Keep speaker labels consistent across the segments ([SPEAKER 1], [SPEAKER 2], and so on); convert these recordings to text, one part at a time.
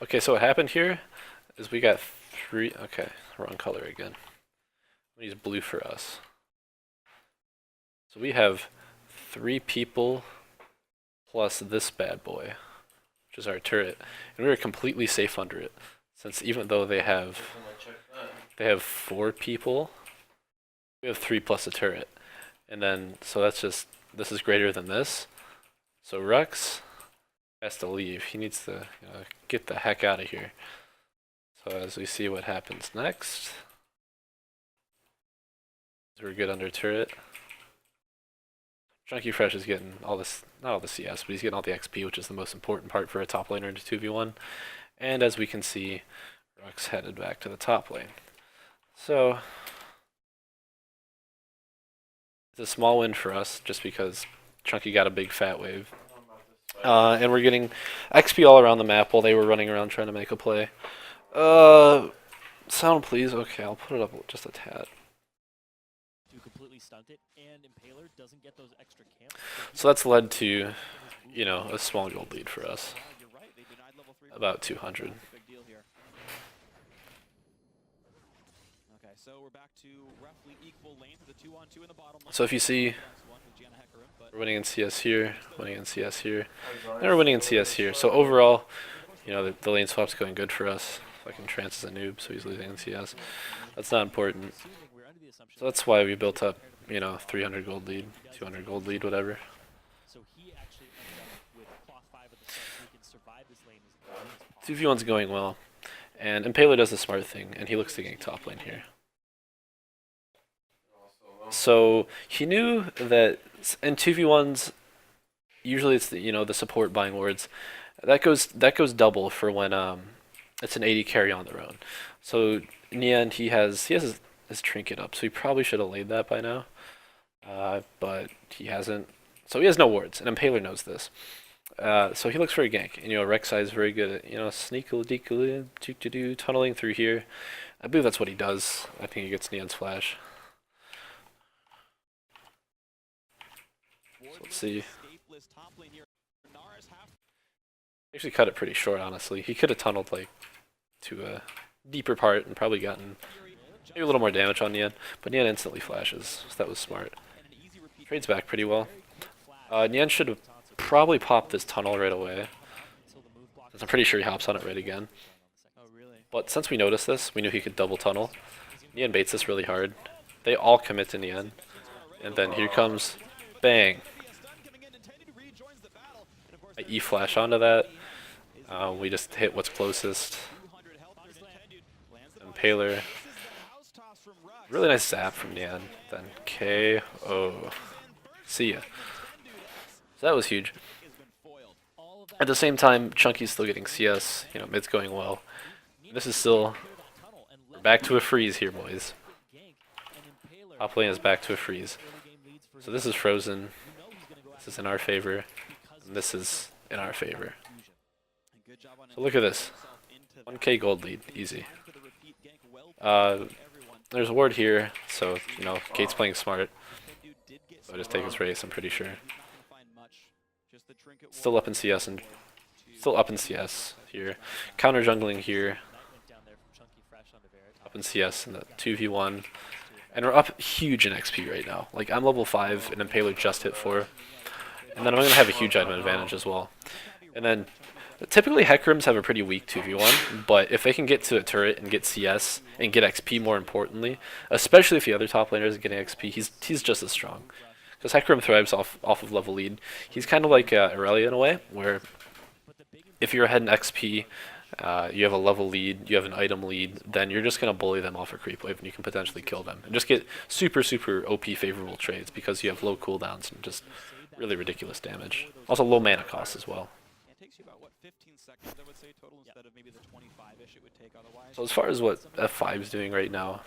[SPEAKER 1] Okay, so what happened here is we got three. Okay, wrong color again. I'm gonna use blue for us. So we have 3 people plus this bad boy, which is our turret, and we were completely safe under it. Since even though they have 4 people, we have 3 plus a turret, and then so that's just this is greater than this. So Rex has to leave. He needs to get the heck out of here. So as we see what happens next, we're good under turret. Chunky Fresh is getting all this, not all the CS, but he's getting all the XP, which is the most important part for a top laner in a 2v1. And as we can see, Rux headed back to the top lane. So, it's a small win for us, just because Chunky got a big fat wave. And we're getting XP all around the map while they were running around trying to make a play. Sound please? Okay, I'll put it up just a tad.
[SPEAKER 2] Completely stunt it, and Impaler doesn't get those extra camps.
[SPEAKER 1] So that's led to, a small gold lead for us. About 200. So if you see, we're winning in CS here, winning in CS here, and we're winning in CS here. So overall, the lane swap's going good for us. Fucking Trance is a noob, so he's losing in CS. That's not important. So that's why we built up, 300 gold lead, 200 gold lead, whatever. 2v1's going well, and Impaler does the smart thing, and he looks to gank top lane here. So he knew that in 2v1s, usually it's the support buying wards. That goes double for when it's an AD carry on their own. So in the end, he has his trinket up, so he probably should have laid that by now, but he hasn't. So he has no wards, and Impaler knows this. So he looks for a gank, and Rek'Sai is very good at sneakily tunneling through here. I believe that's what he does. I think he gets Neon's flash. So let's see. Actually cut it pretty short, honestly. He could have tunneled to a deeper part and probably gotten maybe a little more damage on Nian, but Nian instantly flashes, so that was smart. Trades back pretty well. Nian should have probably popped this tunnel right away, since I'm pretty sure he hops on it right again. But since we noticed this, we knew he could double tunnel. Nian baits this really hard. They all commit to Nian, and then here comes, bang! I E-flash onto that. We just hit what's closest. Impaler. Really nice zap from Nian. Then KO. See ya. So that was huge. At the same time, Chunky's still getting CS. Mid's going well. This is still back to a freeze here, boys. Top lane is back to a freeze. So this is frozen. This is in our favor. And this is in our favor. So look at this. 1k gold lead. Easy. There's a ward here, so, Kate's playing smart. So I just take his race, I'm pretty sure. Still up in CS and still up in CS here. Counter jungling here. Up in CS in the 2v1. And we're up huge in XP right now. Like, I'm level 5 and Impaler just hit 4. And then I'm going to have a huge item advantage as well. And then typically Hecarim's have a pretty weak 2v1, but if they can get to a turret and get CS and get XP more importantly, especially if the other top laner is getting XP, he's just as strong. Because Hecarim thrives off of level lead. He's kind of like Aurelia in a way, where if you're ahead in XP, you have a level lead, you have an item lead, then you're just going to bully them off a creep wave and you can potentially kill them. And just get super OP favorable trades because you have low cooldowns and just really ridiculous damage. Also low mana cost as well. So as far as what F5 is doing right now,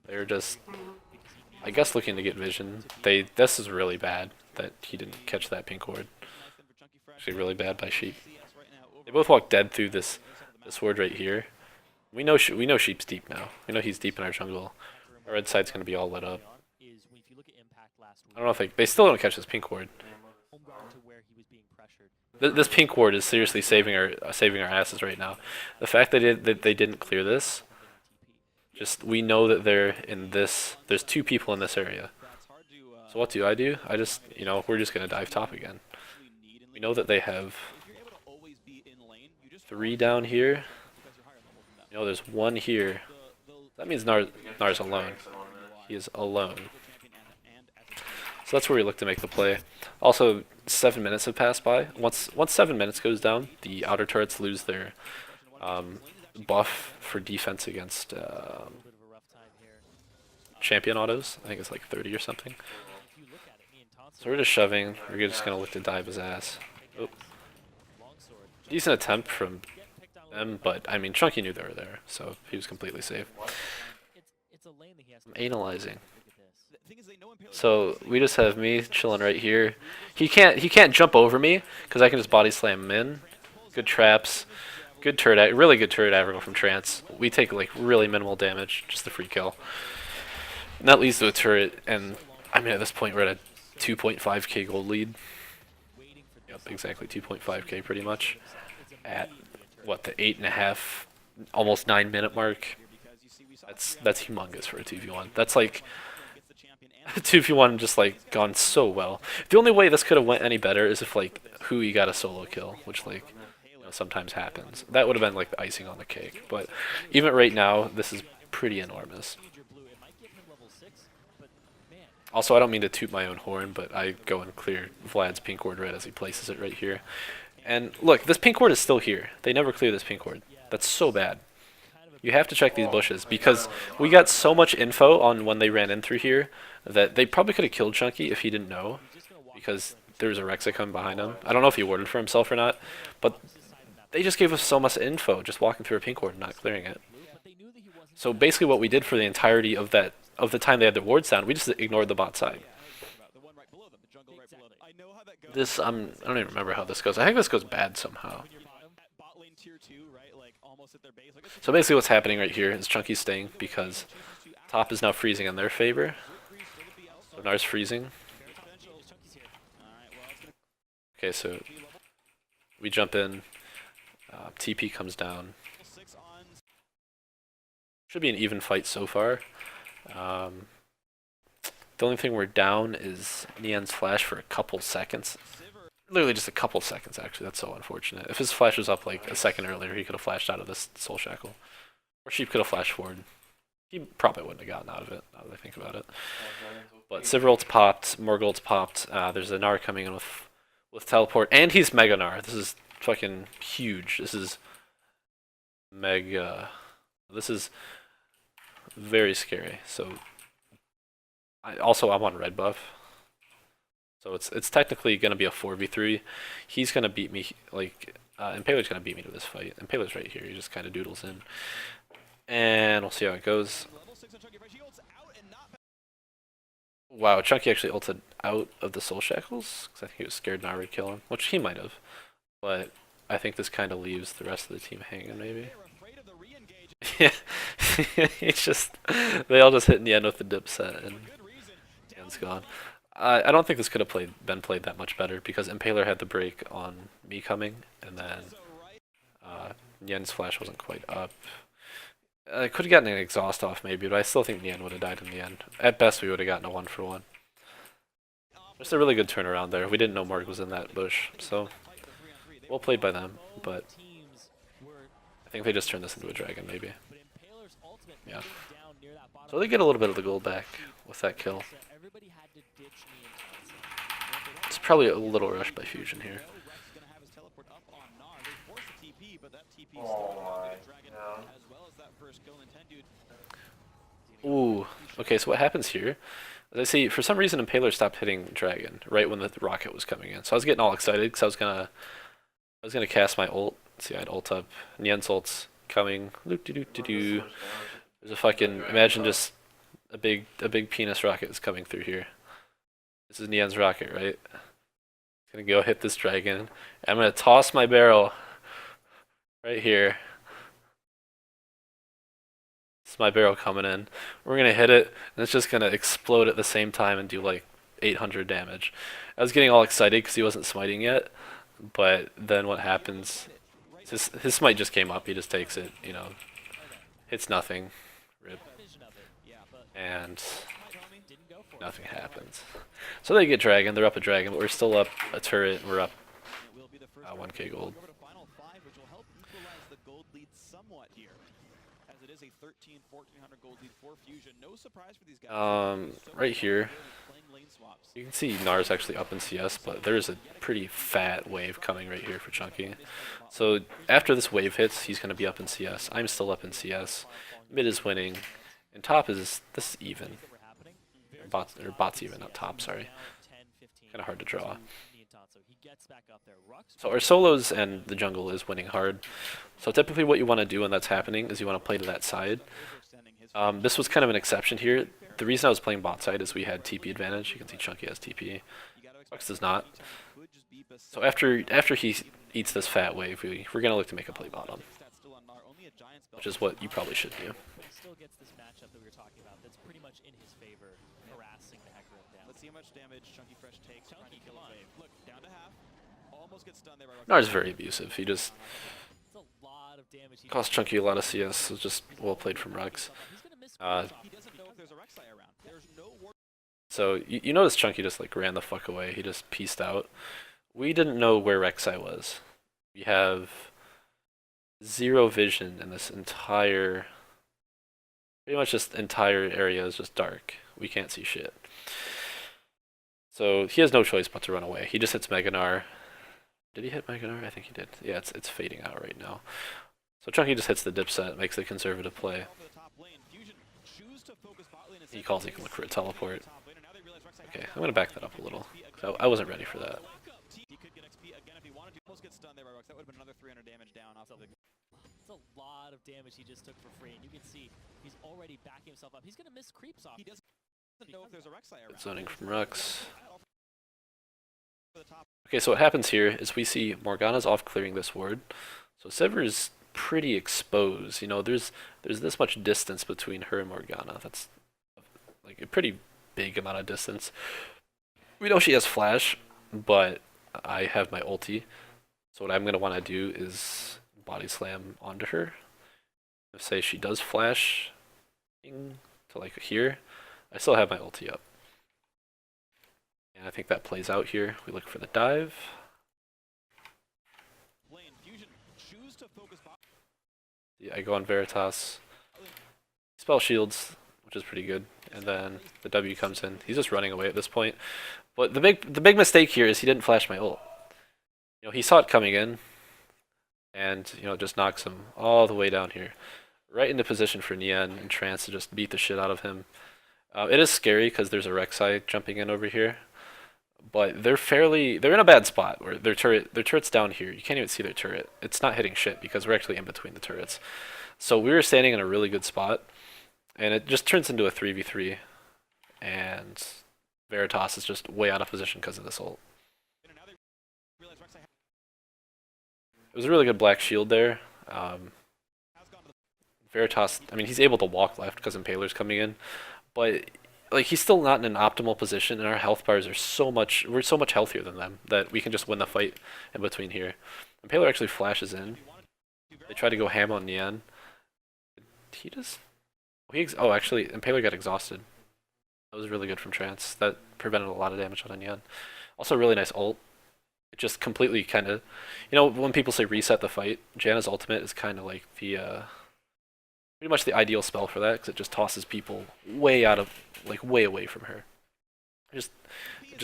[SPEAKER 1] they're just, I guess, looking to get vision. This is really bad that he didn't catch that pink ward. Actually really bad by Sheep. They both walk dead through this ward right here. We know Sheep's deep now. We know he's deep in our jungle. Our red side's gonna be all lit up. I don't know if they still don't catch this pink ward. This pink ward is seriously saving our asses right now. The fact that they didn't clear this, just we know that they're in this. There's two people in this area. So what do? I just we're just gonna dive top again. We know that they have three down here. There's one here. That means Nar's alone. He is alone. So that's where we look to make the play. Also, 7 minutes have passed by. Once 7 minutes goes down, the outer turrets lose their buff for defense against champion autos. I think it's like 30 or something. So we're just shoving. We're just gonna look to dive his ass. Oh. Decent attempt from them, but I mean Chunky knew they were there, so he was completely safe. I'm analyzing. So we just have me chilling right here. He can't jump over me because I can just body slam him in. Good traps, good turret, really good turret aggro from Trance. We take like really minimal damage, just the free kill. And that leads to a turret, and I mean at this point we're at a 2.5k gold lead. Yep, exactly 2.5k pretty much. At what, the 8.5, almost 9 minute mark. That's humongous for a 2v1. That's like 2v1 just like gone so well. The only way this could have went any better is if like Hui got a solo kill, which like sometimes happens. That would have been like the icing on the cake. But even right now, this is pretty enormous. Also, I don't mean to toot my own horn, but I go and clear Vlad's pink ward red as he places it right here. And look, this pink ward is still here. They never clear this pink ward. That's so bad. You have to check these bushes because we got so much info on when they ran in through here that they probably could have killed Chunky if he didn't know, because there was a Rexicum behind him. I don't know if he warded for himself or not, but they just gave us so much info just walking through a pink ward and not clearing it. So basically what we did for the entirety of the time they had their wards down, we just ignored the bot side. This, I don't even remember how this goes. I think this goes bad somehow. So basically what's happening right here is Chunky's staying because top is now freezing in their favor. So Nar's freezing. Okay, so we jump in. TP comes down. Should be an even fight so far. The only thing we're down is Nian's flash for a couple seconds. Literally just a couple seconds, actually. That's so unfortunate. If his flash was up like a second earlier, he could have flashed out of this Soul Shackle. Or Sheep could have flashed forward. He probably wouldn't have gotten out of it, now that I think about it. But Sivir ult's popped, Morgul's popped, there's a Gnar coming in with teleport, and he's Mega Gnar. This is fucking huge. This is mega. This is very scary. So I'm on red buff. So it's technically going to be a 4v3. He's going to beat me, like, Impaler's going to beat me to this fight. Impaler's right here, he just kind of doodles in. And we'll see how it goes. Wow, Chunky actually ulted out of the Soul Shackles, because I think he was scared Gnar would kill him, which he might have. But I think this kind of leaves the rest of the team hanging, maybe. Yeah, it's just, they all just hit in the end with the dip set, and Nian's gone. I don't think this could have been played that much better because Impaler had the break on me coming, and then Nian's flash wasn't quite up. I could have gotten an exhaust off maybe, but I still think Nian would have died in the end. At best, we would have gotten a 1-for-1. Just a really good turnaround there. We didn't know Morg was in that bush, so well played by them, but I think they just turned this into a dragon maybe. Yeah. So they get a little bit of the gold back with that kill. It's probably a little rush by Fusion here. Ooh, okay, so what happens here? As I see, for some reason Impaler stopped hitting Dragon right when the rocket was coming in. So I was getting all excited because I was gonna cast my ult. See, I'd ult up. Nian's ult's coming. There's a fucking, imagine just a big penis rocket is coming through here. This is Nian's rocket, right? It's gonna go hit this dragon. I'm gonna toss my barrel right here. It's my barrel coming in. We're gonna hit it, and it's just gonna explode at the same time and do like 800 damage. I was getting all excited because he wasn't smiting yet, but then what happens? His smite just came up. He just takes it. You know, hits nothing. Rip. And nothing happens. So they get dragon. They're up a dragon, but we're still up a turret. And we're up 1k gold. Right here, you can see Nar's actually up in CS, but there's a pretty fat wave coming right here for Chunky. So after this wave hits, he's going to be up in CS. I'm still up in CS. Mid is winning, and top is this is even. Bot's even, not top. Sorry. Kind of hard to draw. So our solos and the jungle is winning hard. So typically what you want to do when that's happening is you want to play to that side. This was kind of an exception here. The reason I was playing bot side is we had TP advantage. You can see Chunky has TP. Fox does not. So after he eats this fat wave, we're going to look to make a play bottom, which is what you probably should do.
[SPEAKER 2] Still gets this matchup that we were talking about that's pretty much in his favor, harassing the heck out of him. Let's see how much damage Chunky Fresh takes. Chunky, come on. Look, down to half. Almost gets stunned there by
[SPEAKER 1] Nar's very abusive. He just
[SPEAKER 2] a lot of damage.
[SPEAKER 1] cost Chunky a lot of CS. It's just well played from Rux. So you notice Chunky just like ran the fuck away. He just pieced out. We didn't know where Rek'Sai was. We have zero vision in this entire, pretty much this entire area is just dark. We can't see shit. So he has no choice but to run away. He just hits Meganar. Did he hit Meganar? I think he did. Yeah, it's fading out right now. So Chunky just hits the dip set, makes the conservative play. He calls he can look for a teleport. Okay, I'm gonna back that up a little. So I wasn't ready for that.
[SPEAKER 2] That's a lot of damage he just took for free, and you can see he's already backing himself up. He's gonna miss creeps off. He doesn't know if there's a Rek'Sai around.
[SPEAKER 1] Zoning from Rux. Okay, so what happens here is we see Morgana's off clearing this ward. So Sever's pretty exposed. You know, there's this much distance between her and Morgana. That's like a pretty big amount of distance. We know she has flash, but I have my ulti. So what I'm gonna want to do is body slam onto her. If say she does flash to like here, I still have my ulti up. And I think that plays out here. We look for the dive. Yeah, I go on Veritas. Spell shields, which is pretty good. And then the W comes in. He's just running away at this point. But the big mistake here is he didn't flash my ult. You know, he saw it coming in, and you know, just knocks him all the way down here, right into position for Nian and Trance to just beat the shit out of him. It is scary because there's a Rek'Sai jumping in over here, but they're in a bad spot where their turret's down here. You can't even see their turret. It's not hitting shit because we're actually in between the turrets. So we were standing in a really good spot, and it just turns into a 3v3, and Veritas is just way out of position because of this ult. It was a really good black shield there. Veritas, I mean, he's able to walk left because Impaler's coming in, but like he's still not in an optimal position, and our health bars are we're so much healthier than them that we can just win the fight in between here. Impaler actually flashes in. They try to go ham on Nian. He just, oh, actually, Impaler got exhausted. That was really good from Trance. That prevented a lot of damage on Nian. Also, really nice ult. It just completely kind of, you know, when people say reset the fight, Janna's ultimate is kind of like the, pretty much the ideal spell for that, because it just tosses people way out of, like way away from her. Just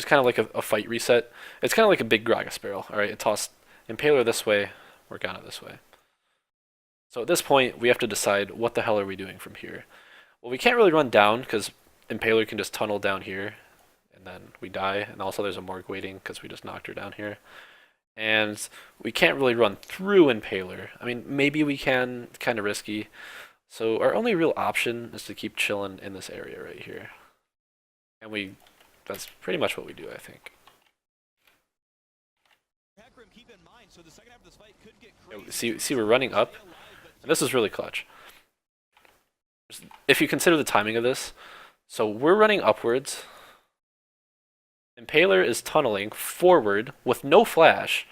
[SPEAKER 1] kind of like a fight reset. It's kind of like a big Gragas barrel, alright? It tossed Impaler this way, Morgana this way. So at this point, we have to decide what the hell are we doing from here. Well, we can't really run down, because Impaler can just tunnel down here, and then we die, and also there's a Morg waiting because we just knocked her down here. And we can't really run through Impaler. I mean, maybe we can, it's kind of risky. So our only real option is to keep chilling in this area right here. And that's pretty much what we do, I think. See, we're running up, and this is really clutch. If you consider the timing of this, so we're running upwards. Impaler is tunneling forward with no flash,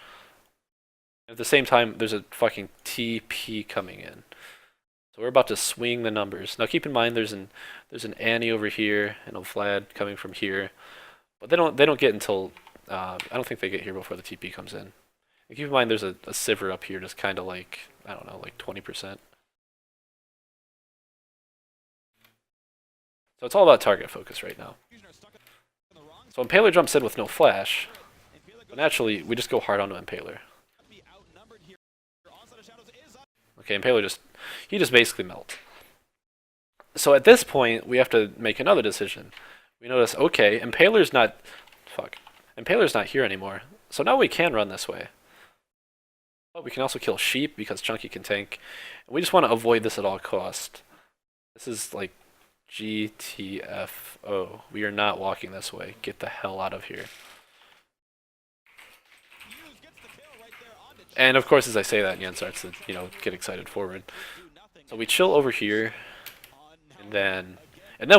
[SPEAKER 1] At the same time, there's a fucking TP coming in. So we're about to swing the numbers. Now keep in mind there's an Annie over here and a Vlad coming from here. But they don't get until I don't think they get here before the TP comes in. And keep in mind there's a Sivir up here just kinda like I don't know, like 20%. So it's all about target focus right now. So Impaler jumps in with no flash. But naturally, we just go hard onto Impaler. Okay, Impaler he just basically melts. So at this point, we have to make another decision. We notice, okay, Impaler's not here anymore. So now we can run this way. But we can also kill sheep because Chunky can tank. And we just want to avoid this at all cost. This is like GTFO. We are not walking this way. Get the hell out of here. And of course, as I say that, Yan starts to, get excited forward. So we chill over here, and then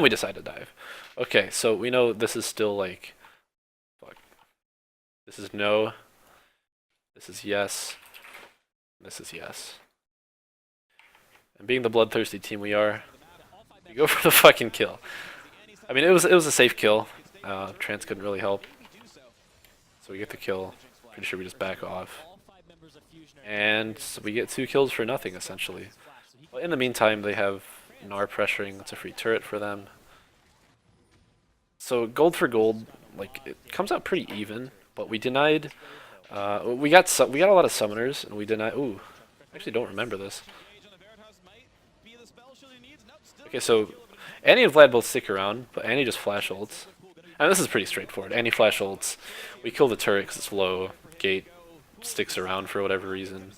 [SPEAKER 1] we decide to dive. Okay, so we know this is still like, fuck. This is no. This is yes. This is yes. And being the bloodthirsty team we are, we go for the fucking kill. I mean, it was a safe kill. Trance couldn't really help, so we get the kill. Pretty sure we just back off. And we get 2 kills for nothing, essentially. But in the meantime, they have Gnar pressuring. It's a free turret for them. So gold for gold, like it comes out pretty even. But we denied. We got a lot of summoners, and we denied. Ooh, I actually don't remember this. Okay, so Annie and Vlad both stick around, but Annie just flash ults. And this is pretty straightforward. Annie flash ults. We kill the turret because it's low. Gate sticks around for whatever reason.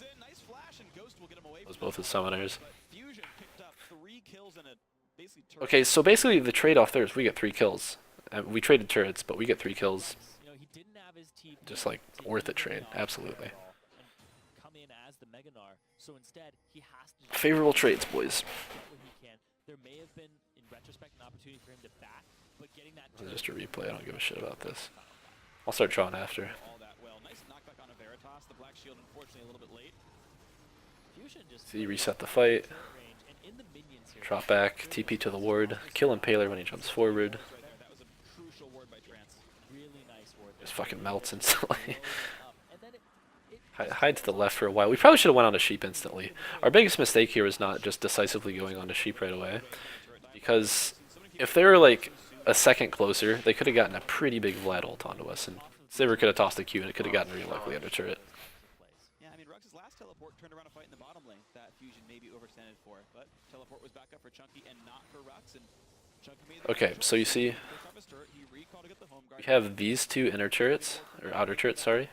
[SPEAKER 1] Those both as summoners. Okay, so basically the trade-off there is we get 3 kills. We traded turrets, but we get 3 kills. Just like worth it trade, absolutely. Favorable trades, boys. This is just a replay. I don't give a shit about this. I'll start drawing after. See, reset the fight. Drop back, TP to the ward, kill Impaler when he jumps forward. Just fucking melts instantly. Hide to the left for a while. We probably should have went on to sheep instantly. Our biggest mistake here is not just decisively going on to sheep right away. Because if they were like a second closer, they could have gotten a pretty big Vlad ult onto us. And Sivir could have tossed a Q and it could have gotten really likely under turret.
[SPEAKER 2] Yeah, I mean, Rux's last teleport turned around a fight in the bottom lane that Fusion maybe overextended for. But teleport was back up for Chunky and not for Rux. And
[SPEAKER 1] okay, so you see, we have these 2 inner turrets, or outer turrets, sorry.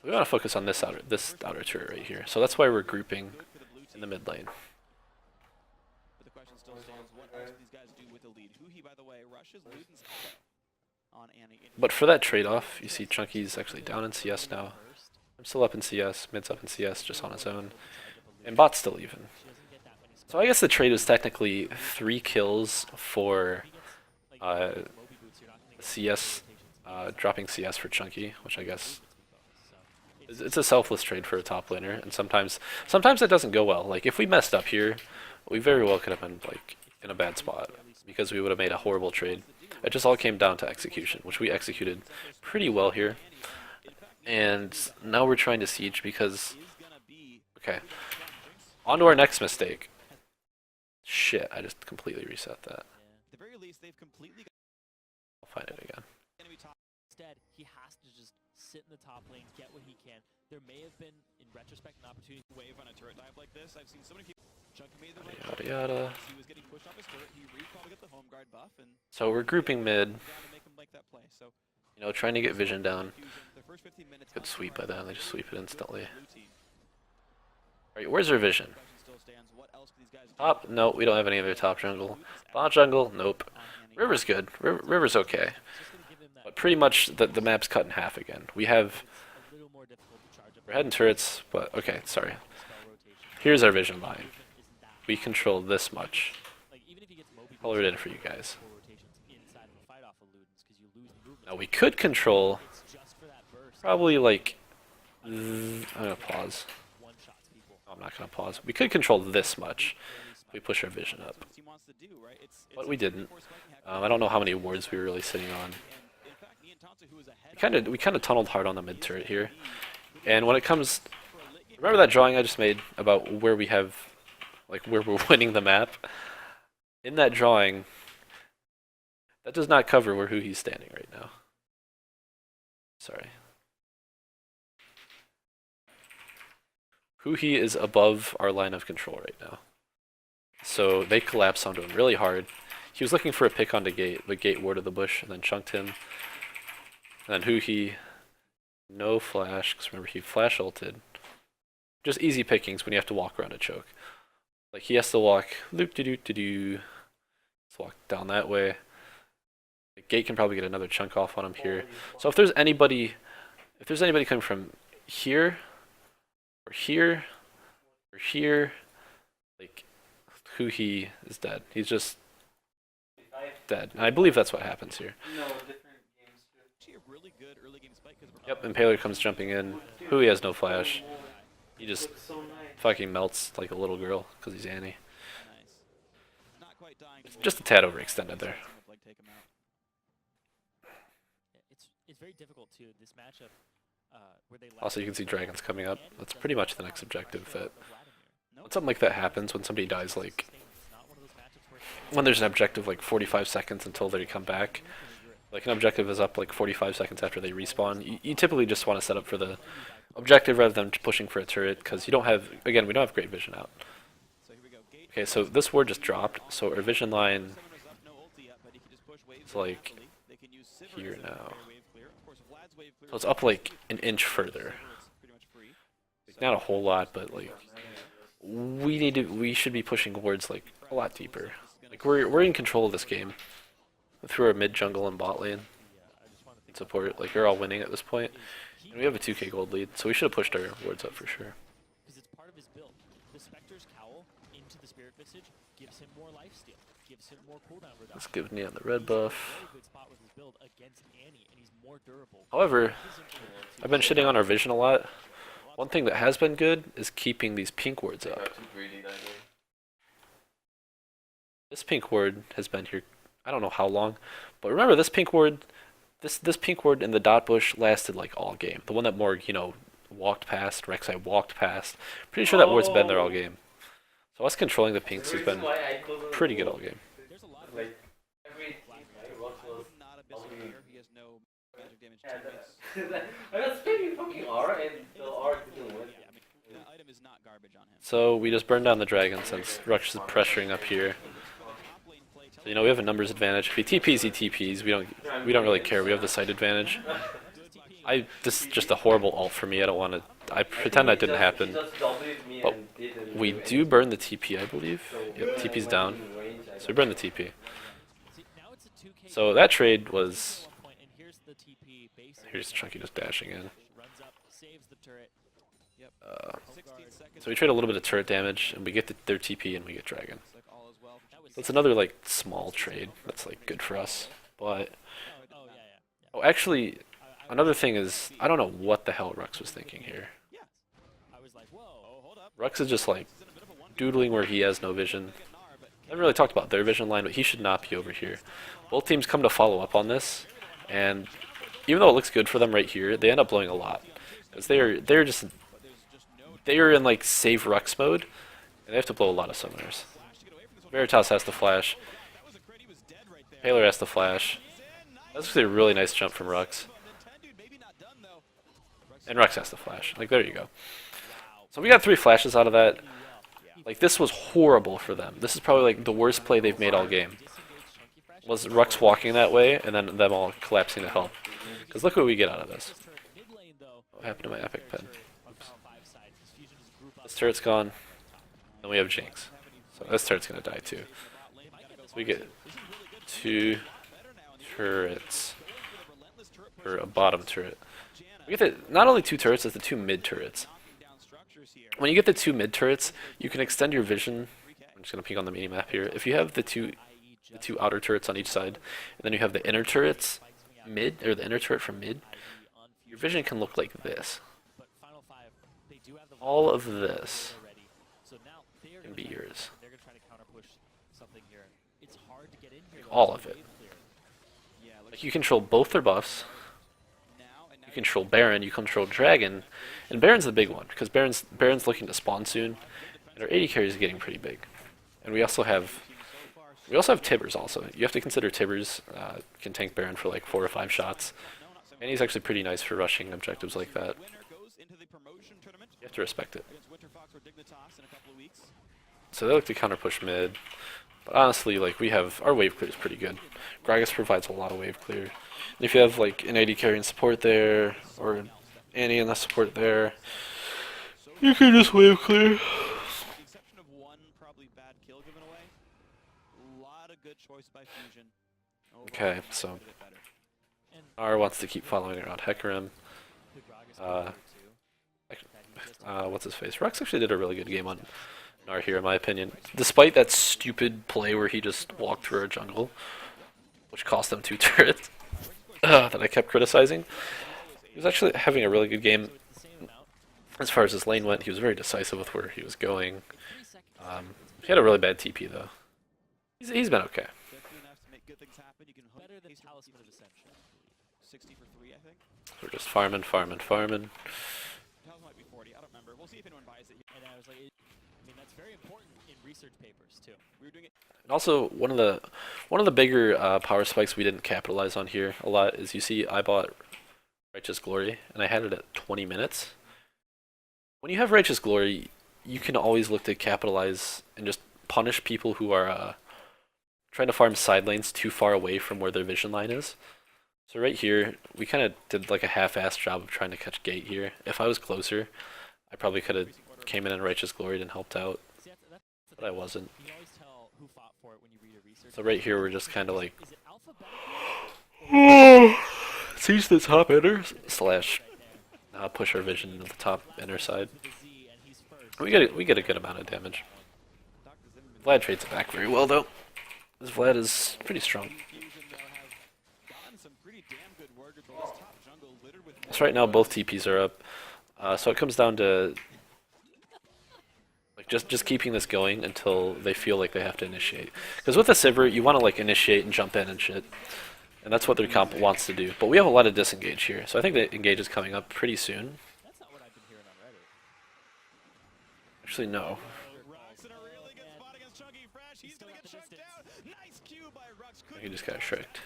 [SPEAKER 1] We want to focus on this outer turret right here. So that's why we're grouping in the mid lane. But for that trade-off, you see Chunky's actually down in CS now. I'm still up in CS, mid's up in CS, just on his own. And bot's still even. So I guess the trade was technically 3 kills for CS, dropping CS for Chunky, which I guess it's a selfless trade for a top laner, and sometimes it doesn't go well. Like if we messed up here, we very well could have been like in a bad spot because we would have made a horrible trade. It just all came down to execution, which we executed pretty well here. And now we're trying to siege because okay. On to our next mistake. Shit, I just completely reset that. I'll find it again.
[SPEAKER 2] Instead, he has to just sit in the top lane, get what he can. There may have been, in retrospect, an opportunity to wave on a turret dive like this. I've seen so many people. Chunky made the right.
[SPEAKER 1] Yada yada.
[SPEAKER 2] He was getting pushed off his turret. He recalled to get the home guard buff, and
[SPEAKER 1] so we're grouping mid. Trying to get vision down. Good sweep by them. They just sweep it instantly. Alright, where's our vision? Top? No, we don't have any other top jungle. Bot jungle? Nope. River's good. River's okay. But pretty much the map's cut in half again. We're heading turrets, but okay, sorry. Here's our vision line. We control this much. Color it in for you guys. Now we could control probably like I'm gonna pause.
[SPEAKER 2] one-shots people.
[SPEAKER 1] No, I'm not gonna pause. We could control this much if we push our vision up, but we didn't. I don't know how many wards we were really sitting on. We kind of tunneled hard on the mid turret here, and when it comes, remember that drawing I just made about where we have, like where we're winning the map? In that drawing, that does not cover where who he's standing right now. Sorry. Who he is above our line of control right now. So they collapsed onto him really hard. He was looking for a pick onto Gate, but Gate warded the bush and then chunked him. And then who he, no flash, because remember he flash ulted. Just easy pickings when you have to walk around a choke. Like he has to walk loop de doo de doo. Let's walk down that way. Gate can probably get another chunk off on him here. So if there's anybody coming from here, or here, or here, like who he is dead. He's just dead. And I believe that's what happens here. Yep, Impaler comes jumping in. Who he has no flash. He just fucking melts like a little girl because he's Annie. Just a tad overextended there.
[SPEAKER 2] It's very difficult too. This matchup, where they
[SPEAKER 1] Also, you can see dragons coming up. That's pretty much the next objective. That when something like that happens, when somebody dies, like when there's an objective like 45 seconds until they come back, like an objective is up like 45 seconds after they respawn. You typically just want to set up for the objective rather than pushing for a turret because you don't have, again, we don't have great vision out. Okay, so this ward just dropped, so our vision line is like here now. So it's up like an inch further. Like, not a whole lot, but like we should be pushing wards like a lot deeper. Like we're in control of this game through our mid jungle and bot lane support. Like we're all winning at this point, and we have a 2k gold lead, so we should have pushed our wards up for sure.
[SPEAKER 2] Because it's part of his build. The Spectre's Cowl into the Spirit Visage gives him more lifesteal, gives him more cooldown reduction.
[SPEAKER 1] Let's give Neon the red buff.
[SPEAKER 2] Very good spot with his build against Annie, and he's more durable.
[SPEAKER 1] However, I've been shitting on our vision a lot. One thing that has been good is keeping these pink wards up. This pink ward has been here, I don't know how long, but remember this pink ward, this pink ward in the dot bush lasted like all game. The one that Morg, walked past, Rek'Sai walked past. Pretty sure that ward's been there all game. So us controlling the pinks has been pretty good all game.
[SPEAKER 2] There's a lot of
[SPEAKER 3] Like every
[SPEAKER 2] not a Abyssal here. He has no magic damage to his.
[SPEAKER 3] I was speaking fucking aura and the aura didn't win.
[SPEAKER 2] Yeah, I mean, that item is not garbage on him.
[SPEAKER 1] So we just burned down the dragon since Rux is pressuring up here. So, we have a numbers advantage. If he TPs, he TPs. We don't really care. We have the sight advantage. This is just a horrible ult for me. I don't want to. I pretend that didn't happen. But we do burn the TP, I believe. Yep, TP's down. So we burn the TP. So that trade was. Here's Chunky just dashing in. So we trade a little bit of turret damage, and we get their TP, and we get dragon. So it's another like small trade that's like good for us. But oh, actually, another thing is I don't know what the hell Rux was thinking here. Rux is just like doodling where he has no vision. I haven't really talked about their vision line, but he should not be over here. Both teams come to follow up on this, and even though it looks good for them right here, they end up blowing a lot because they are in like save Rux mode, and they have to blow a lot of summoners. Veritas has to flash. Paler has to flash. That's actually a really nice jump from Rux. And Rux has to flash. Like, there you go. So we got 3 flashes out of that. Like, this was horrible for them. This is probably like the worst play they've made all game. Was Rux walking that way and then them all collapsing to help. Because look what we get out of this. What happened to my epic pen? Oops. This turret's gone. And we have Jinx. So this turret's gonna die too. So we get 2 turrets. Or a bottom turret. We get not only 2 turrets, it's the 2 mid turrets. When you get the 2 mid turrets, you can extend your vision. I'm just gonna peek on the mini map here. If you have the two outer turrets on each side, and then you have the inner turrets mid, or the inner turret from mid, your vision can look like this. all of this
[SPEAKER 2] already. So now they're
[SPEAKER 1] can
[SPEAKER 2] gonna
[SPEAKER 1] be
[SPEAKER 2] try to
[SPEAKER 1] yours.
[SPEAKER 2] they're gonna try to counter push something here. It's hard to get in here.
[SPEAKER 1] All of it. Like you control both their buffs. You control Baron, you control Dragon, and Baron's the big one because Baron's looking to spawn soon, and our AD carry is getting pretty big. And we also have Tibbers also. You have to consider Tibbers can tank Baron for like 4 or 5 shots, and he's actually pretty nice for rushing objectives like that. You have to respect it. So they look to counter push mid, but honestly, like we have our wave clear is pretty good. Gragas provides a lot of wave clear. And if you have like an AD carry and support there, or Annie and the support there, you can just wave clear. Okay, so R wants to keep following around Hecarim. What's his face? Rux actually did a really good game on Gnar here, in my opinion. Despite that stupid play where he just walked through our jungle, which cost them 2 turrets, that I kept criticizing. He was actually having a really good game. As far as his lane went, he was very decisive with where he was going. He had a really bad TP though. He's been okay.
[SPEAKER 2] Better than Talisman of Ascension.
[SPEAKER 3] 60 for 3, I think.
[SPEAKER 1] We're just farming.
[SPEAKER 3] Talisman might be 40. I don't remember. We'll see if anyone buys it.
[SPEAKER 2] And I was like, I mean, that's very important in research papers too.
[SPEAKER 3] We were doing it.
[SPEAKER 1] And also, one of the bigger power spikes we didn't capitalize on here a lot is, you see I bought Righteous Glory and I had it at 20 minutes. When you have Righteous Glory, you can always look to capitalize and just punish people who are trying to farm side lanes too far away from where their vision line is. So right here, we kind of did like a half-assed job of trying to catch gate here. If I was closer, I probably could have came in and Righteous Gloried and helped out, but I wasn't. So right here, we're just kind of like, seize the top inner slash push our vision into the top inner side. We get a good amount of damage. Vlad trades it back very well though. This Vlad is pretty strong. So right now both TPs are up. So it comes down to like just keeping this going until they feel like they have to initiate. Because with a Sivir, you want to like initiate and jump in and shit. And that's what their comp wants to do. But we have a lot of disengage here. So I think the engage is coming up pretty soon.
[SPEAKER 2] That's not what I've been hearing already.
[SPEAKER 1] Actually, no. He just got shreked.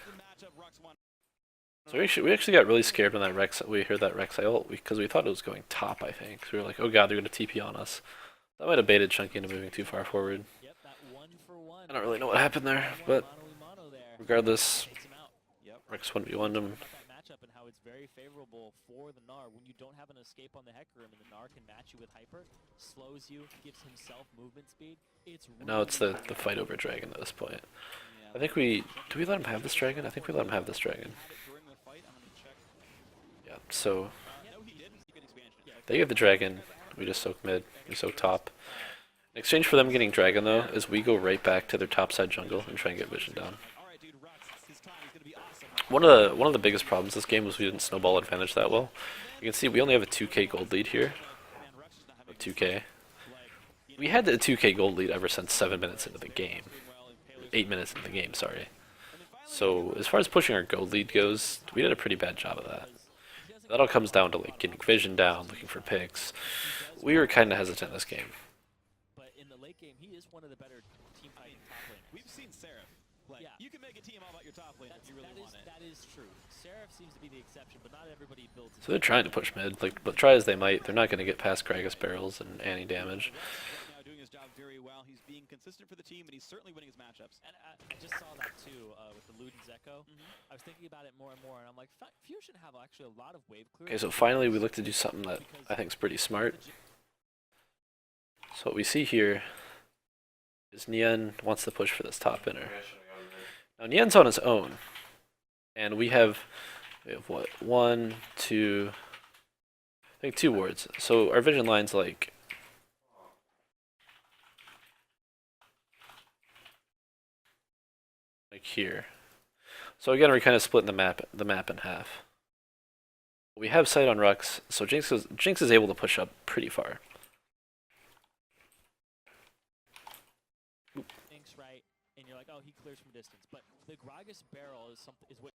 [SPEAKER 1] So we actually got really scared when we heard that Rek'Sai ult, because we thought it was going top, I think. So we were like, oh god, they're going to TP on us. That might have baited Chunky into moving too far forward. I don't really know what happened there, but regardless, Rex 1v1'd him.
[SPEAKER 2] Matchup and how it's very favorable for the Gnar when you don't have an escape on the Hecarim and the Gnar can match you with hyper, slows you, gives himself movement speed. It's really
[SPEAKER 1] Now it's the fight over dragon at this point. I think do we let him have this dragon? I think we let him have this dragon. Yeah, so they get the dragon, we just soak mid, we soak top. In exchange for them getting dragon though, is we go right back to their top side jungle and try and get vision down. One of the biggest problems this game was we didn't snowball advantage that well. You can see we only have a 2k gold lead here. Or 2k. We had the 2k gold lead ever since 7 minutes into the game. 8 minutes into the game, sorry. So as far as pushing our gold lead goes, we did a pretty bad job of that. That all comes down to like getting vision down, looking for picks. We were kind of hesitant this game.
[SPEAKER 2] But in the late game, he is one of the better team fighting top laners.
[SPEAKER 3] We've seen Seraph. Like, you can make a team all about your top lane if you really want it.
[SPEAKER 2] That is true. Seraph seems to be the exception, but not everybody builds.
[SPEAKER 1] So they're trying to push mid, like, but try as they might, they're not going to get past Gragas barrels and Annie damage.
[SPEAKER 3] Now doing his job very well. He's being consistent for the team, and he's certainly winning his matchups.
[SPEAKER 2] And I just saw that too with the Luden's Echo. I was thinking about it more and more, and I'm like, Fusion have actually a lot of wave clear.
[SPEAKER 1] Okay, so finally we look to do something that I think is pretty smart. So what we see here is Nian wants to push for this top inner. Now Nian's on his own, and we have what, 1, 2, I think 2 wards. So our vision line's like here. So again, we're kind of splitting the map in half. We have sight on Rux, so Jinx is able to push up pretty far.
[SPEAKER 2] and you're like, oh, he clears from distance. But the Gragas barrel is what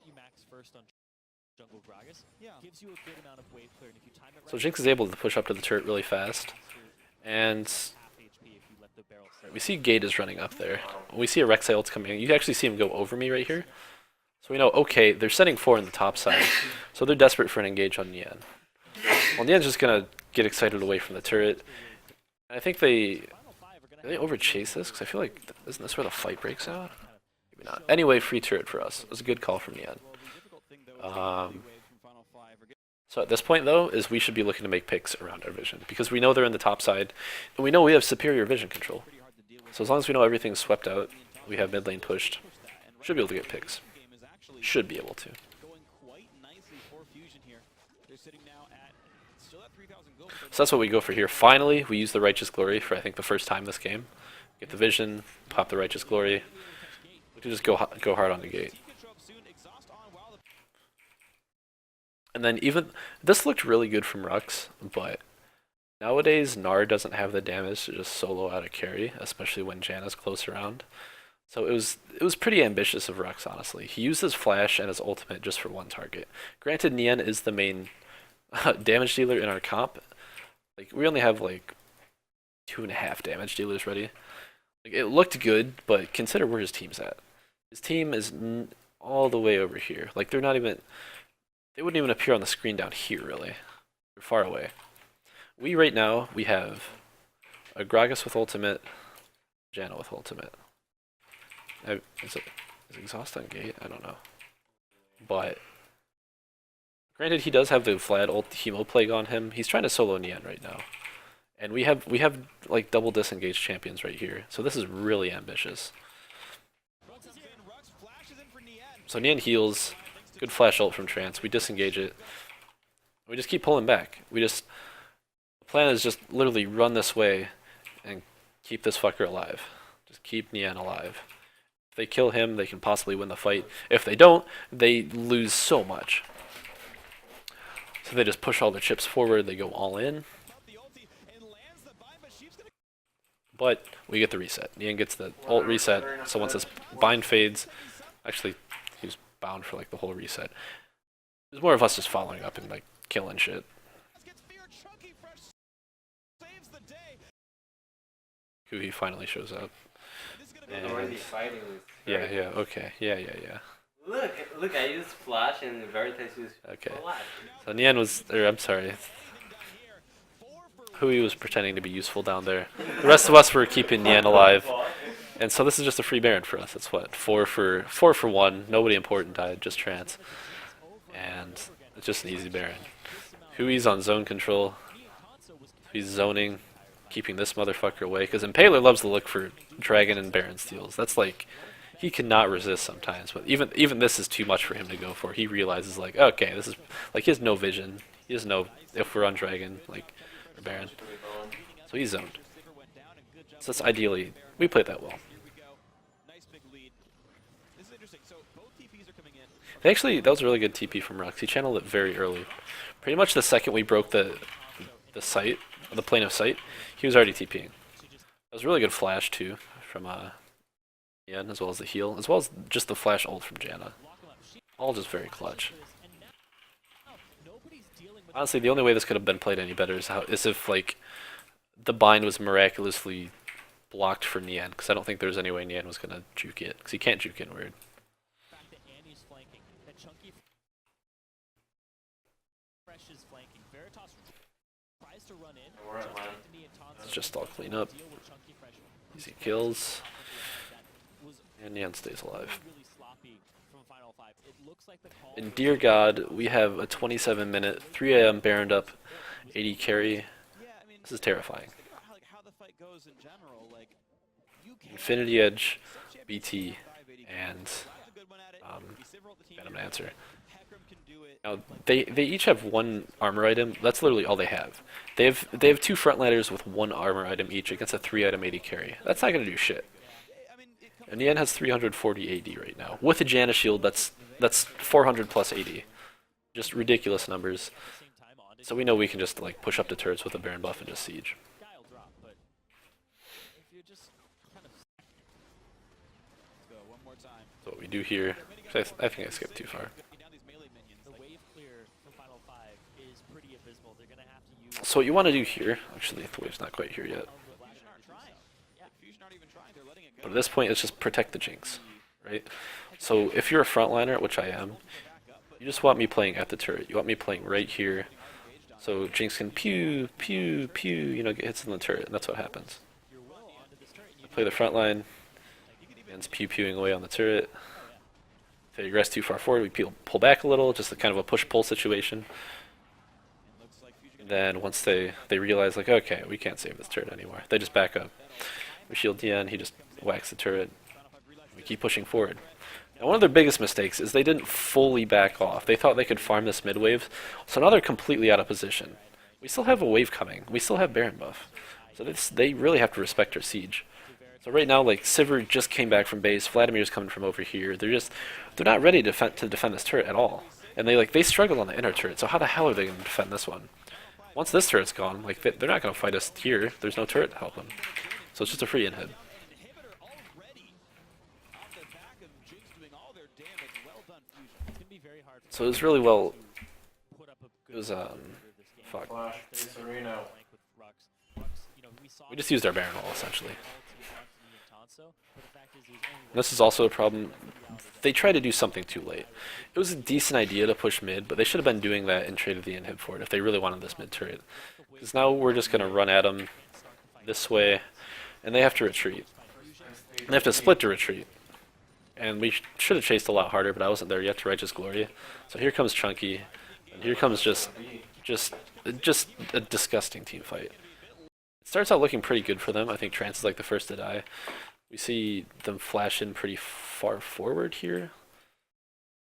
[SPEAKER 2] you max first on jungle Gragas.
[SPEAKER 3] Yeah.
[SPEAKER 2] Gives you a good amount of wave clear, and if you time it right,
[SPEAKER 1] So Jinx is able to push up to the turret really fast. And
[SPEAKER 2] half HP if you let the barrel sit.
[SPEAKER 1] we see Gate is running up there. When we see a Rek'Sai ult coming in, you can actually see him go over me right here. So we know, okay, they're setting 4 on the top side. So they're desperate for an engage on Nian. Well, Nian's just going to get excited away from the turret. And I think they overchase this? Because I feel like, isn't this where the fight breaks out? Maybe not. Anyway, free turret for us. It was a good call from Nian. So at this point, though, is we should be looking to make picks around our vision. Because we know they're in the top side, and we know we have superior vision control. So as long as we know everything's swept out, we have mid lane pushed, should be able to get picks. Should be able to. So that's what we go for here. Finally, we use the Righteous Glory for, I think, the first time this game. Get the vision, pop the Righteous Glory. We can just go hard on the gate. And then even, this looked really good from Rux, but nowadays Gnar doesn't have the damage to just solo out a carry, especially when Janna's close around. So it was pretty ambitious of Rux, honestly. He used his flash and his ultimate just for one target. Granted, Nian is the main damage dealer in our comp. Like, we only have like 2.5 damage dealers ready. Like, it looked good, but consider where his team's at. His team is all the way over here. Like, they're not even, they wouldn't even appear on the screen down here, really. They're far away. We right now, we have a Gragas with ultimate, Janna with ultimate. Is Exhaust on gate? I don't know. But granted, he does have the Vlad ult Hemo Plague on him. He's trying to solo Nian right now. And we have like double disengaged champions right here. So this is really ambitious. So Nian heals. Good flash ult from Trance. We disengage it. We just keep pulling back. The plan is just literally run this way and keep this fucker alive. Just keep Nian alive. If they kill him, they can possibly win the fight. If they don't, they lose so much. So they just push all their chips forward, they go all in. But we get the reset. Nian gets the ult reset, so once this bind fades, actually, he was bound for like the whole reset. It was more of us just following up and like killing shit. He finally shows up. And yeah, okay. Yeah.
[SPEAKER 4] Look, I used Flash and Veritas used
[SPEAKER 1] Okay.
[SPEAKER 4] Flash.
[SPEAKER 1] So Nian was, or I'm sorry, Hui was pretending to be useful down there. The rest of us were keeping Nian alive. And so this is just a free Baron for us. It's what, 4 for 1. Nobody important died, just Trance. And it's just an easy Baron. Hui's on zone control. He's zoning, keeping this motherfucker away. Because Impaler loves to look for Dragon and Baron steals. That's like, he cannot resist sometimes. But even this is too much for him to go for. He realizes like, okay, this is, like, he has no vision. He doesn't know if we're on Dragon, like, or Baron. So he's zoned. So that's ideally, we played that well. Actually, that was a really good TP from Rux. He channeled it very early. Pretty much the second we broke the sight, the plane of sight, he was already TPing. That was a really good flash too from Nian, as well as the heal, as well as just the flash ult from Janna. All just very clutch. Honestly, the only way this could have been played any better is if like the bind was miraculously blocked for Nian, because I don't think there's any way Nian was gonna juke it, because he can't juke inward. It's just all clean up. Easy kills. And Nian stays alive. And dear God, we have a 27-minute, 3 AM Baroned up 80 carry. This is terrifying. Infinity Edge, BT, and Venom Answer. Now they each have 1 armor item. That's literally all they have. They have 2 frontliners with 1 armor item each against a 3-item 80 carry. That's not gonna do shit. And Nian has 340 AD right now with a Janna shield. That's 400 plus AD. Just ridiculous numbers. So we know we can just like push up the turrets with a Baron buff and just siege.
[SPEAKER 3] more time.
[SPEAKER 1] So what we do here, I think I skipped too far.
[SPEAKER 3] Taking down these melee minions.
[SPEAKER 2] The wave clear from Final 5 is pretty abysmal. They're going to have to use
[SPEAKER 1] So what you want to do here, actually the wave's not quite here yet.
[SPEAKER 3] Fusion aren't trying. Fusion aren't even trying. They're letting it go.
[SPEAKER 1] But at this point, it's just protect the Jinx, right? So if you're a frontliner, which I am, you just want me playing at the turret. You want me playing right here, so Jinx can pew, pew, pew, you know, get hits in the turret, and that's what happens. I play the front line, and it's pew-pewing away on the turret. If they regress too far forward, we pull back a little, just a kind of a push-pull situation. And then once they realize, like, okay, we can't save this turret anymore, they just back up. We shield DN, he just whacks the turret. We keep pushing forward. And one of their biggest mistakes is they didn't fully back off. They thought they could farm this mid wave, so now they're completely out of position. We still have a wave coming. We still have Baron buff. So they really have to respect our siege. So right now, like, Sivir just came back from base, Vladimir's coming from over here. They're not ready to defend this turret at all. And they struggled on the inner turret, so how the hell are they going to defend this one? Once this turret's gone, like, they're not going to fight us here. There's no turret to help them. So it's just a free inhib. So it was really well. It was fuck. We just used our Baron wall essentially. This is also a problem. They tried to do something too late. It was a decent idea to push mid, but they should have been doing that and traded the inhib for it if they really wanted this mid turret. Because now we're just gonna run at them this way, and they have to retreat. And they have to split to retreat. And we should have chased a lot harder, but I wasn't there yet to Righteous Glory. So here comes Chunky, and here comes just a disgusting team fight. It starts out looking pretty good for them. I think Trance is like the first to die. We see them flash in pretty far forward here.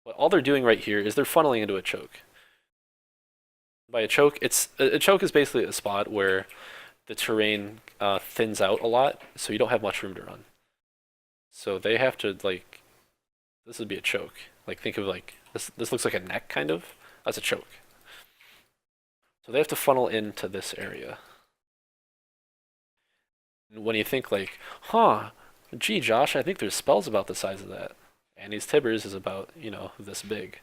[SPEAKER 1] But all they're doing right here is they're funneling into a choke. By a choke, a choke is basically a spot where the terrain thins out a lot, so you don't have much room to run. So they have to, like, this would be a choke. Like, think of, like, this looks like a neck, kind of. That's a choke. So they have to funnel into this area. And when you think, like, huh, gee, Josh, I think there's spells about the size of that. Annie's Tibbers is about, you know, this big.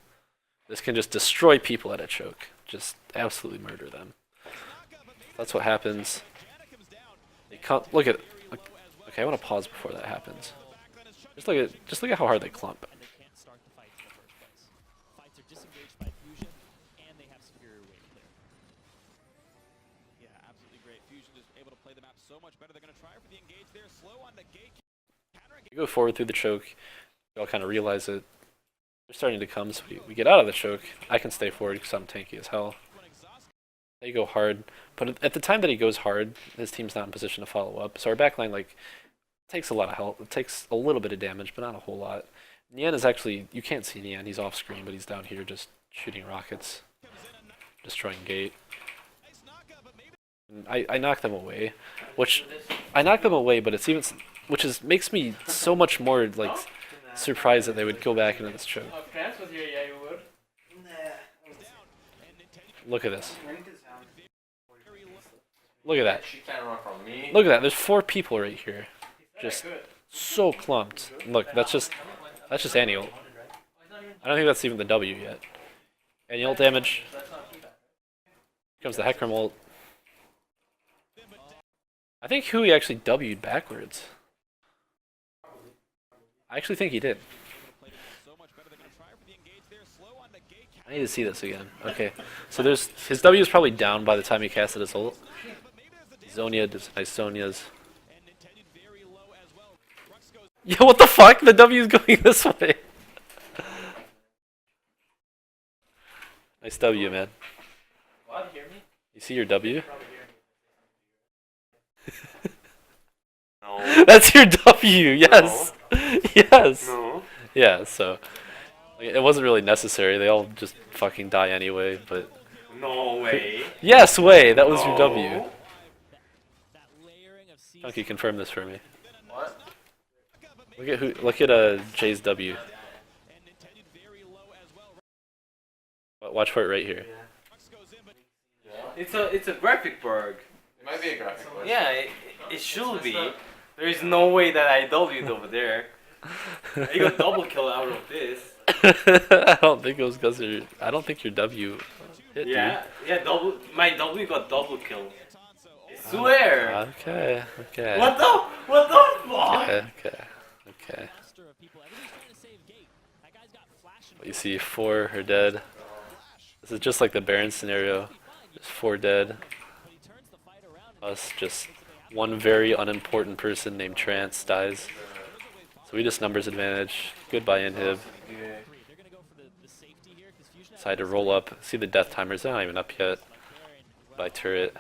[SPEAKER 1] This can just destroy people at a choke. Just absolutely murder them. That's what happens. They can't, look at, okay, I want to pause before that happens. Just look at how hard they clump.
[SPEAKER 2] and they can't start the fights in the first place. Fights are disengaged by Fusion, and they have superior wave clear.
[SPEAKER 3] Yeah, absolutely great. Fusion just able to play the map so much better. They're going to try for the engage there. Slow on the gate.
[SPEAKER 1] We go forward through the choke. We all kind of realize it. They're starting to come, so we get out of the choke. I can stay forward because I'm tanky as hell. They go hard, but at the time that he goes hard, his team's not in position to follow up. So our backline, like, takes a lot of help. It takes a little bit of damage, but not a whole lot. Nian is actually, you can't see Nian. He's off screen, but he's down here just shooting rockets, destroying gate. And I knock them away, but it's even, makes me so much more, like, surprised that they would go back into this choke. Look at this. Look at that. Look at that. There's 4 people right here. Just so clumped. Look, that's just Annie ult. I don't think that's even the W yet. Annie ult damage. Here comes the Hecarim ult. I think Hui actually W'd backwards. I actually think he did. I need to see this again. Okay, so his W is probably down by the time he casted his ult. Zonia, nice Zonias. Yeah, what the fuck? The W is going this way. Nice W, man. You see your W?
[SPEAKER 4] No.
[SPEAKER 1] That's your W, yes. No. Yes.
[SPEAKER 4] No.
[SPEAKER 1] Yeah, so it wasn't really necessary. They all just fucking die anyway, but
[SPEAKER 4] No way.
[SPEAKER 1] yes, way. That was your
[SPEAKER 4] No.
[SPEAKER 1] W. Chunky, confirm this for me.
[SPEAKER 4] What?
[SPEAKER 1] Look at Jay's W. Watch for it right here.
[SPEAKER 4] It's a graphic bug.
[SPEAKER 5] It might be a graphic glitch.
[SPEAKER 4] Yeah, it should be. There is no way that I W'd over there. You got double kill out of this.
[SPEAKER 1] I don't think it was because I don't think your W hit,
[SPEAKER 4] Yeah, yeah, double. My W got double kill. I swear.
[SPEAKER 1] dude. Okay, okay.
[SPEAKER 4] What the fuck?
[SPEAKER 1] Okay, okay, okay.
[SPEAKER 2] Cluster of people. Everybody's trying to save Gate. That guy's got flash and
[SPEAKER 1] You see 4 are dead. This is just like the Baron scenario. Just 4 dead.
[SPEAKER 2] but he turns the fight around and
[SPEAKER 1] Us just one very unimportant person named Trance dies. So we just numbers advantage. Goodbye inhib.
[SPEAKER 2] they're gonna go for the safety here because Fusion
[SPEAKER 1] Decide to roll up. See the death timers, they're not even up yet. By turret.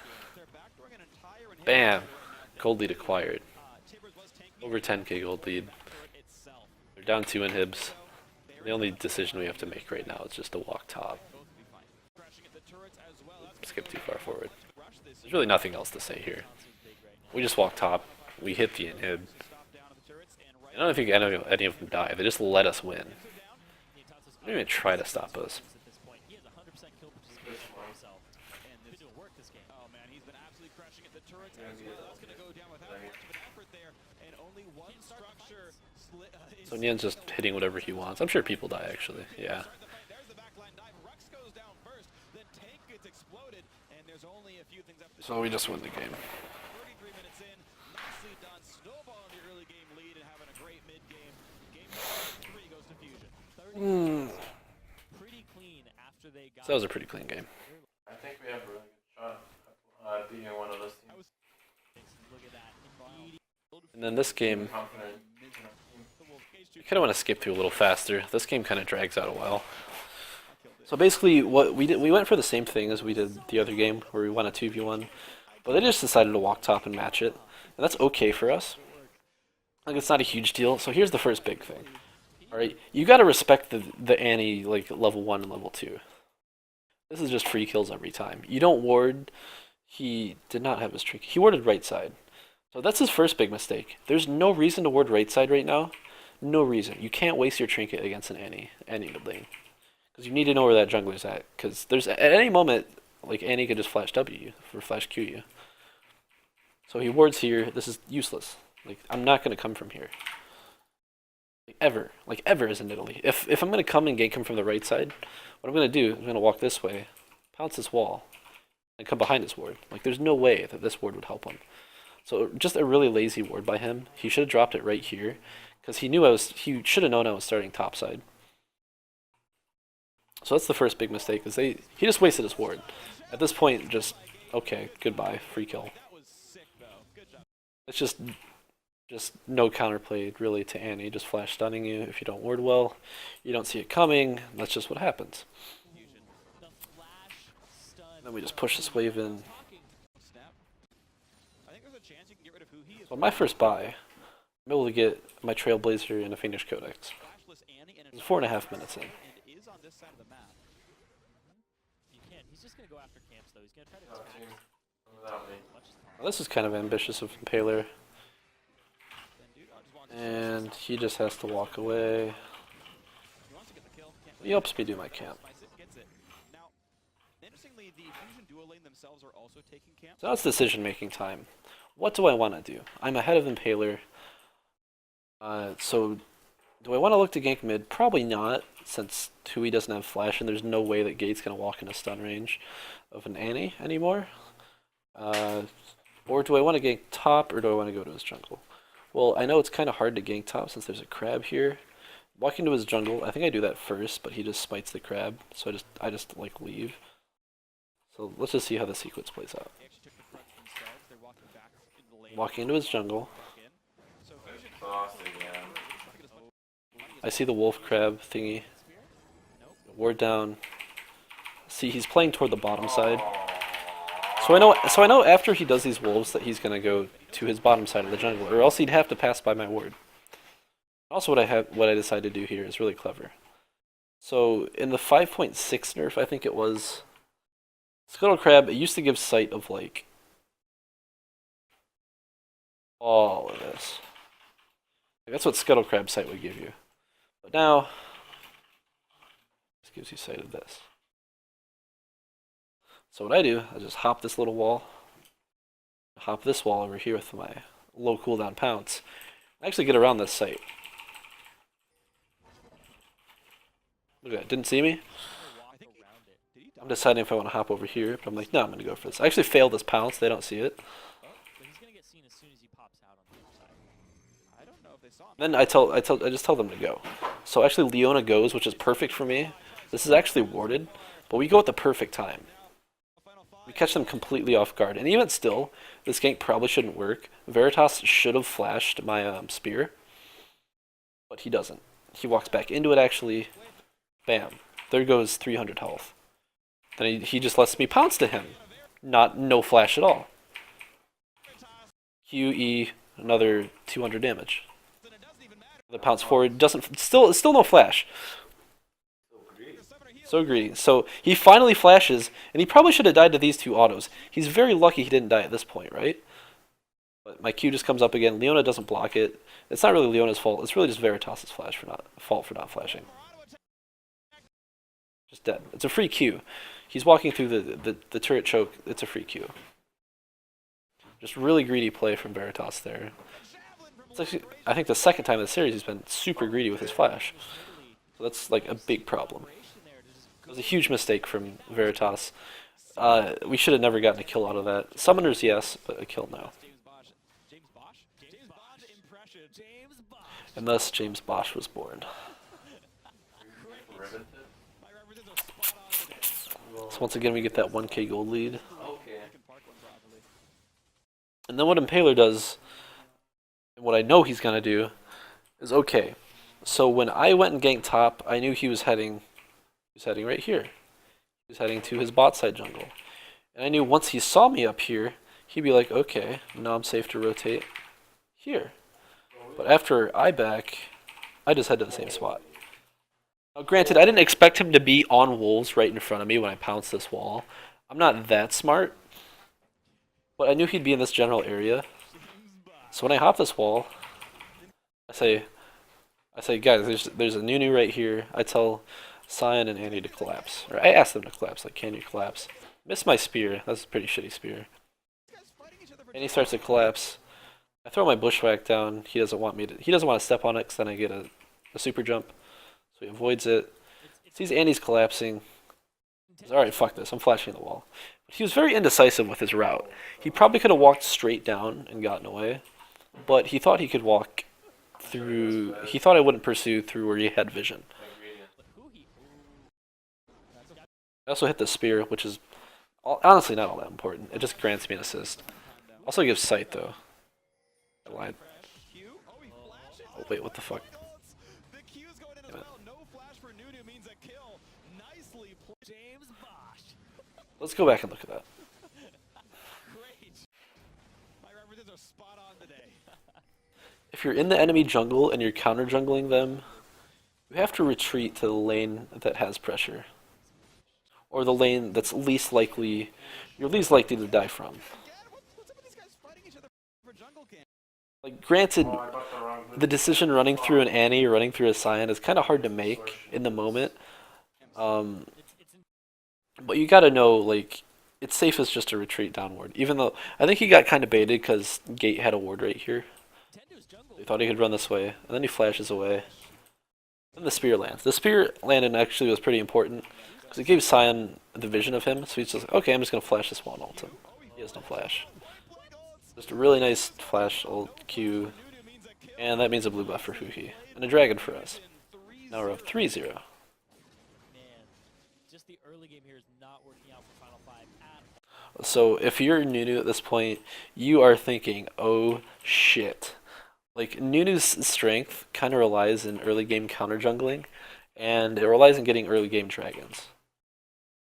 [SPEAKER 1] Bam! Gold lead acquired. Over 10k gold lead. They're down 2 inhibs. The only decision we have to make right now is just to walk top. Skip too far forward. There's really nothing else to say here. We just walk top. We hit the inhib. I don't think any of them die. They just let us win. They don't even try to stop us.
[SPEAKER 2] at this point. He has 100% kill participation for himself. And he's doing work this game.
[SPEAKER 3] Oh man, he's been absolutely crushing at the turrets as well. That's gonna go down without much of an effort there, and only one structure split.
[SPEAKER 1] So Nian's just hitting whatever he wants. I'm sure people die actually. Yeah.
[SPEAKER 3] There's the backline dive. Rux goes down first, then Tank gets exploded, and there's only a few things after.
[SPEAKER 1] So we just win the game.
[SPEAKER 3] 33 minutes in, nicely done. Snowball in the early game lead and having a great mid game. Game 3 goes to Fusion.
[SPEAKER 2] Pretty clean after they got
[SPEAKER 1] So that was a pretty clean game.
[SPEAKER 5] I think we have a really good shot at beating one of those teams.
[SPEAKER 2] look at that.
[SPEAKER 1] And then this game,
[SPEAKER 5] Confident.
[SPEAKER 1] I kind of want to skip through a little faster. This game kind of drags out a while. So basically, what we did, we went for the same thing as we did the other game, where we won a 2v1, but they just decided to walk top and match it, and that's okay for us. Like, it's not a huge deal. So here's the first big thing. All right, you got to respect the Annie like level 1 and level 2. This is just free kills every time. You don't ward. He did not have his trinket. He warded right side. So that's his first big mistake. There's no reason to ward right side right now. No reason. You can't waste your trinket against an Annie mid lane. Because you need to know where that jungler's at. Because there's at any moment, like Annie could just flash W you, or flash Q you. So he wards here. This is useless. Like, I'm not going to come from here. Like ever as in Italy. If I'm going to come and gank him from the right side, what I'm going to do, I'm going to walk this way, pounce this wall, and come behind this ward. Like, there's no way that this ward would help him. So just a really lazy ward by him. He should have dropped it right here, because he should have known I was starting topside. So that's the first big mistake, is he just wasted his ward. At this point, just, okay, goodbye, free kill.
[SPEAKER 3] That was sick though. Good job.
[SPEAKER 1] It's just no counterplay really to Annie, just flash stunning you. If you don't ward well, you don't see it coming, that's just what happens.
[SPEAKER 2] The flash stun.
[SPEAKER 1] Then we just push this wave in.
[SPEAKER 3] Snap. I think there's a chance you can get rid of who he is.
[SPEAKER 1] So on my first buy, I'm able to get my Trailblazer and a Fiendish Codex.
[SPEAKER 3] Flashless Annie and
[SPEAKER 1] It's 4.5 minutes in.
[SPEAKER 3] and is on this side of the map.
[SPEAKER 2] You can't. He's just gonna go after camps though. He's gonna try to attack
[SPEAKER 5] Without me.
[SPEAKER 2] as much as possible.
[SPEAKER 1] Well, this is kind of ambitious of Impaler,
[SPEAKER 3] Nintendude, just walks
[SPEAKER 1] and he just has to walk away.
[SPEAKER 3] he wants to get the kill. Can't
[SPEAKER 1] He helps me do my camp.
[SPEAKER 3] Spice it, gets it. Now, interestingly, the Fusion duo lane themselves are also taking camps.
[SPEAKER 1] So now it's decision-making time. What do I want to do? I'm ahead of Impaler. So do I want to look to gank mid? Probably not, since Tui doesn't have flash, and there's no way that Gate's going to walk into stun range of an Annie anymore. Or do I want to gank top, or do I want to go to his jungle? Well, I know it's kind of hard to gank top since there's a crab here. Walking to his jungle, I think I do that first, but he just spites the crab, so I just like leave. So let's just see how the sequence plays out.
[SPEAKER 3] They actually took the front themselves. They're walking back into the lane.
[SPEAKER 1] Walking into his jungle,
[SPEAKER 3] Back in. So Fusion
[SPEAKER 5] Exhausted, yeah.
[SPEAKER 3] trying to get as much money as
[SPEAKER 1] I see the wolf crab thingy.
[SPEAKER 3] spear. Nope.
[SPEAKER 1] Ward down. See, he's playing toward the bottom side. So I know after he does these wolves that he's gonna go to his bottom side of the jungle, or else he'd have to pass by my ward. Also, what I decided to do here is really clever. So in the 5.6 nerf, I think it was, Scuttle Crab, it used to give sight of like all of this. Like, that's what Scuttle Crab sight would give you. But now, this gives you sight of this. So what I do, I just hop this little wall, hop this wall over here with my low cooldown pounce. I actually get around this site. Look at that. Didn't see me? I'm deciding if I want to hop over here, but I'm like, no, I'm going to go for this. I actually failed this pounce. They don't see it.
[SPEAKER 2] Oh, but he's gonna get seen as soon as he pops out on the other side.
[SPEAKER 3] I don't know if they saw him.
[SPEAKER 1] Then I just tell them to go. So actually Leona goes, which is perfect for me. This is actually warded, but we go at the perfect time. We catch them completely off guard. And even still, this gank probably shouldn't work. Veritas should have flashed my spear, but he doesn't. He walks back into it actually. Bam. There goes 300 health. Then he just lets me pounce to him. No flash at all. QE, another 200 damage. The pounce forward doesn't still no flash. So greedy. So he finally flashes, and he probably should have died to these two autos. He's very lucky he didn't die at this point, right? But my Q just comes up again. Leona doesn't block it. It's not really Leona's fault. It's really just Veritas' fault for not flashing. Just dead. It's a free Q. He's walking through the turret choke. It's a free Q. Just really greedy play from Veritas there. It's actually, I think the second time in the series he's been super greedy with his flash. So that's like a big problem. It was a huge mistake from Veritas. We should have never gotten a kill out of that. Summoners, yes, but a kill, no. And thus, James Bosch was born. So once again, we get that 1k gold lead.
[SPEAKER 5] Okay.
[SPEAKER 1] And then what Impaler does, and what I know he's going to do, is okay. So when I went and ganked top, I knew he was heading right here. He was heading to his bot side jungle. And I knew once he saw me up here, he'd be like, okay, now I'm safe to rotate here. But after I back, I just head to the same spot. Now granted, I didn't expect him to be on wolves right in front of me when I pounced this wall. I'm not that smart. But I knew he'd be in this general area. So when I hop this wall, I say, guys, there's a Nunu right here. I tell Cyan and Andy to collapse. Or I ask them to collapse, like, can you collapse? Miss my spear. That's a pretty shitty spear. And he starts to collapse. I throw my bushwhack down. He doesn't want to step on it because then I get a super jump. So he avoids it. Sees Andy's collapsing. He's alright, fuck this. I'm flashing the wall. But he was very indecisive with his route. He probably could have walked straight down and gotten away. But he thought he could walk through. He thought I wouldn't pursue through where he had vision. I also hit the spear, which is honestly not all that important. It just grants me an assist. Also gives sight though. I lied. Oh wait, what the fuck? Let's go back and look at that. If you're in the enemy jungle and you're counter jungling them, you have to retreat to the lane that has pressure. Or the lane that's you're least likely to die from. Like, granted, the decision running through an Annie or running through a Cyan is kind of hard to make in the moment. But you gotta know, like, it's safest just to retreat downward. Even though, I think he got kind of baited because Gate had a ward right here. He thought he could run this way, and then he flashes away. Then the spear lands. The spear landing actually was pretty important, because it gave Cyan the vision of him, so he's just like, okay, I'm just going to flash this wall and ult him. He has no flash. Just a really nice flash ult Q, and that means a blue buff for Huhi, and a dragon for us. Now we're up 3-0.
[SPEAKER 2] Man, just the early game here is not working out for Final Five at all.
[SPEAKER 1] So if you're Nunu at this point, you are thinking, oh shit. Like, Nunu's strength kind of relies in early game counter jungling, and it relies in getting early game dragons.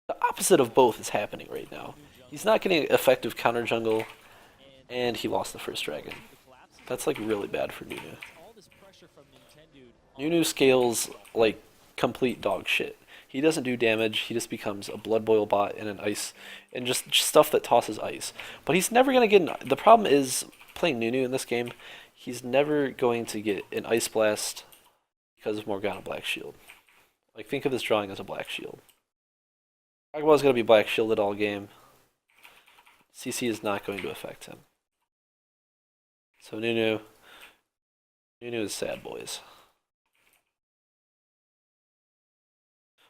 [SPEAKER 1] The opposite of both is happening right now. He's not getting effective counter jungle, and he lost the first dragon. That's like really bad for Nunu. Nunu scales like complete dog shit. He doesn't do damage, he just becomes a blood boil bot and an ice, and just stuff that tosses ice. But he's never going to get the problem is, playing Nunu in this game, he's never going to get an Ice Blast because of Morgana Black Shield. Like, think of this drawing as a Black Shield. Kagawa's going to be Black Shielded all game. CC is not going to affect him. So Nunu is sad, boys.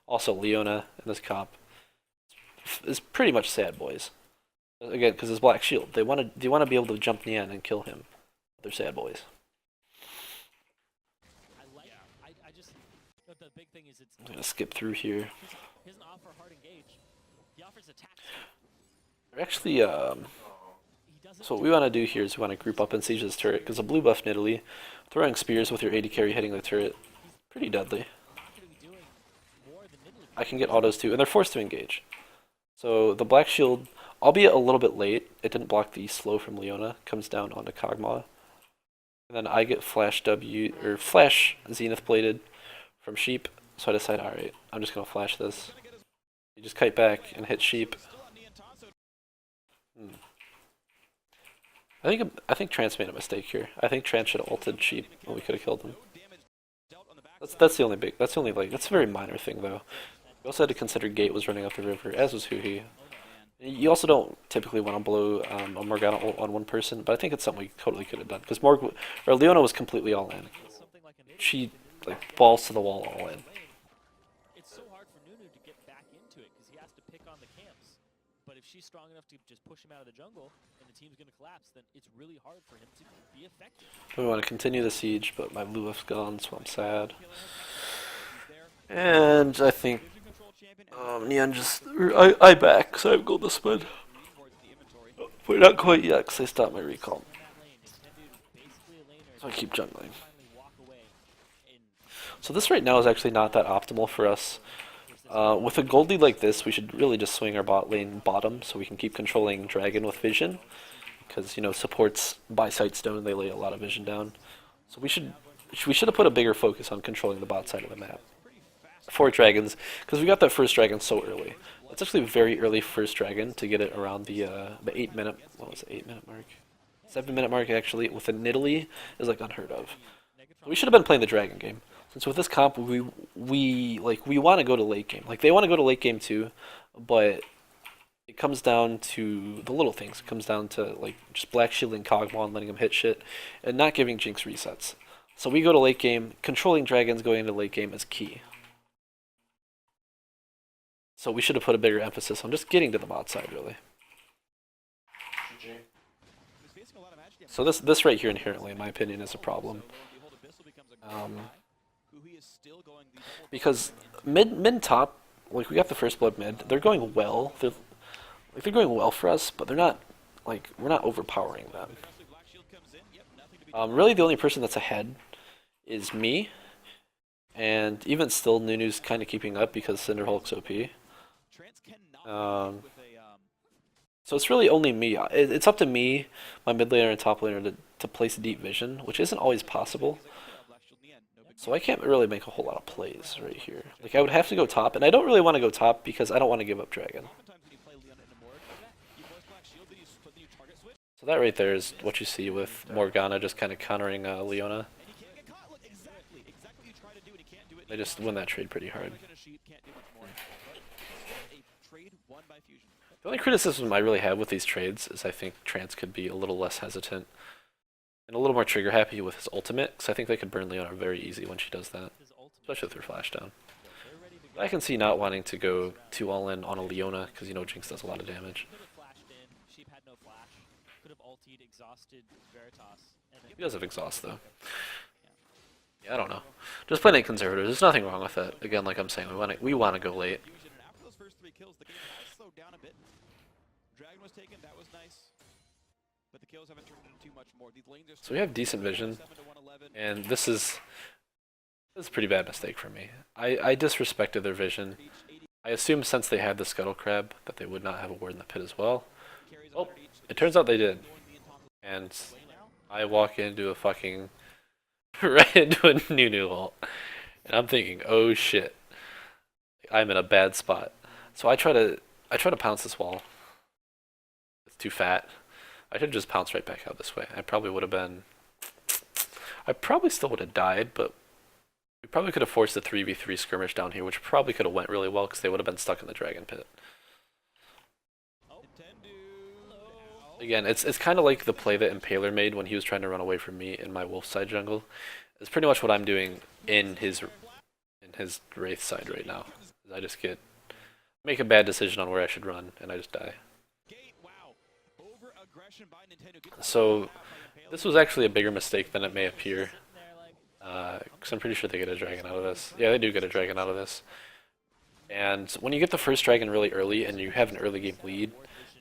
[SPEAKER 1] Also, Leona in this comp is pretty much sad boys. Again, because his black shield. They want to be able to jump Nian and kill him. They're sad boys.
[SPEAKER 2] I just the big thing is it's
[SPEAKER 1] I'm gonna skip through here.
[SPEAKER 2] he doesn't offer hard engage. He offers attack.
[SPEAKER 1] They're actually
[SPEAKER 2] He doesn't.
[SPEAKER 1] So what we want to do here is we want to group up and siege this turret, because a blue buff Nidalee, throwing spears with your AD carry hitting the turret, pretty deadly.
[SPEAKER 2] Not gonna be doing more than Nidalee.
[SPEAKER 1] I can get autos too, and they're forced to engage. So the black shield, albeit a little bit late, it didn't block the slow from Leona, comes down onto Kog'Maw. And then I get flash Zenith bladed from Sheep, so I decide, alright, I'm just gonna flash this. You just kite back and hit Sheep. I think Trance made a mistake here. I think Trance should have ulted Sheep when we could have killed him. That's the only that's a very minor thing though. We also had to consider Gate was running up the river, as was Huhi. You also don't typically want to blow a Morgana ult on one person, but I think it's something we totally could have done because Leona was completely all in. She like balls to the wall all in.
[SPEAKER 2] It's so hard for Nunu to get back into it because he has to pick on the camps. But if she's strong enough to just push him out of the jungle and the team's going to collapse, then it's really hard for him to be effective.
[SPEAKER 1] We want to continue the siege, but my blue buff's gone, so I'm sad. And I think Nian just I back, so I have gold to spend. But not quite yet, because I stopped my recall. So I keep jungling. So this right now is actually not that optimal for us. With a gold lead like this, we should really just swing our bot lane bottom so we can keep controlling Dragon with vision. Because, you know, supports by Sightstone, they lay a lot of vision down. So we should have put a bigger focus on controlling the bot side of the map. For Dragons, because we got that first dragon so early. It's actually a very early first dragon to get it around the 8 minute, what was it, 8 minute mark? 7 minute mark actually, with a Nidalee is like unheard of. We should have been playing the dragon game. Since with this comp, we want to go to late game. Like, they want to go to late game too, but it comes down to the little things. It comes down to, like, just black shielding Kog'Maw and letting him hit shit, and not giving Jinx resets. So we go to late game, controlling dragons going into late game is key. So we should have put a bigger emphasis on just getting to the bot side, really. So this right here inherently, in my opinion, is a problem. Because mid top, like, we got the first blood mid, they're going well. They're going well for us, but they're not, like, we're not overpowering them. Really, the only person that's ahead is me, and even still, Nunu's kind of keeping up because Cinderhulk's OP. So it's really only me. It's up to me, my mid laner and top laner, to place deep vision, which isn't always possible. So I can't really make a whole lot of plays right here. Like, I would have to go top, and I don't really want to go top because I don't want to give up Dragon. So that right there is what you see with Morgana just kind of countering Leona. They just win that trade pretty hard. The only criticism I really have with these trades is I think Trance could be a little less hesitant and a little more trigger happy with his ultimate, because I think they could burn Leona very easy when she does that, especially with her flash down. But I can see not wanting to go too all in on a Leona because, you know, Jinx does a lot of damage. He does have exhaust though. Yeah, I don't know. Just playing it conservative. There's nothing wrong with it. Again, like I'm saying, we want to go late. So we have decent vision, and this is a pretty bad mistake for me. I disrespected their vision. I assumed since they had the Scuttle Crab that they would not have a ward in the pit as well. Oh, it turns out they did. And I walk into a fucking right into a Nunu ult, and I'm thinking, oh shit, I'm in a bad spot. So I try to pounce this wall. It's too fat. I should just pounce right back out this way. I probably still would have died, but we probably could have forced a 3v3 skirmish down here, which probably could have went really well because they would have been stuck in the dragon pit. Again, it's kind of like the play that Impaler made when he was trying to run away from me in my wolf side jungle. It's pretty much what I'm doing in his wraith side right now. I just make a bad decision on where I should run, and I just die.
[SPEAKER 3] Gate, wow. Over-aggression by Nintendo. Gets the
[SPEAKER 1] So
[SPEAKER 3] out by Impaler.
[SPEAKER 1] this was actually a bigger mistake than it may appear,
[SPEAKER 2] Sitting there like,
[SPEAKER 1] because I'm pretty sure they get a dragon out of this. Yeah, they do get a dragon out of this. And when you get the first dragon really early and you have an early game lead,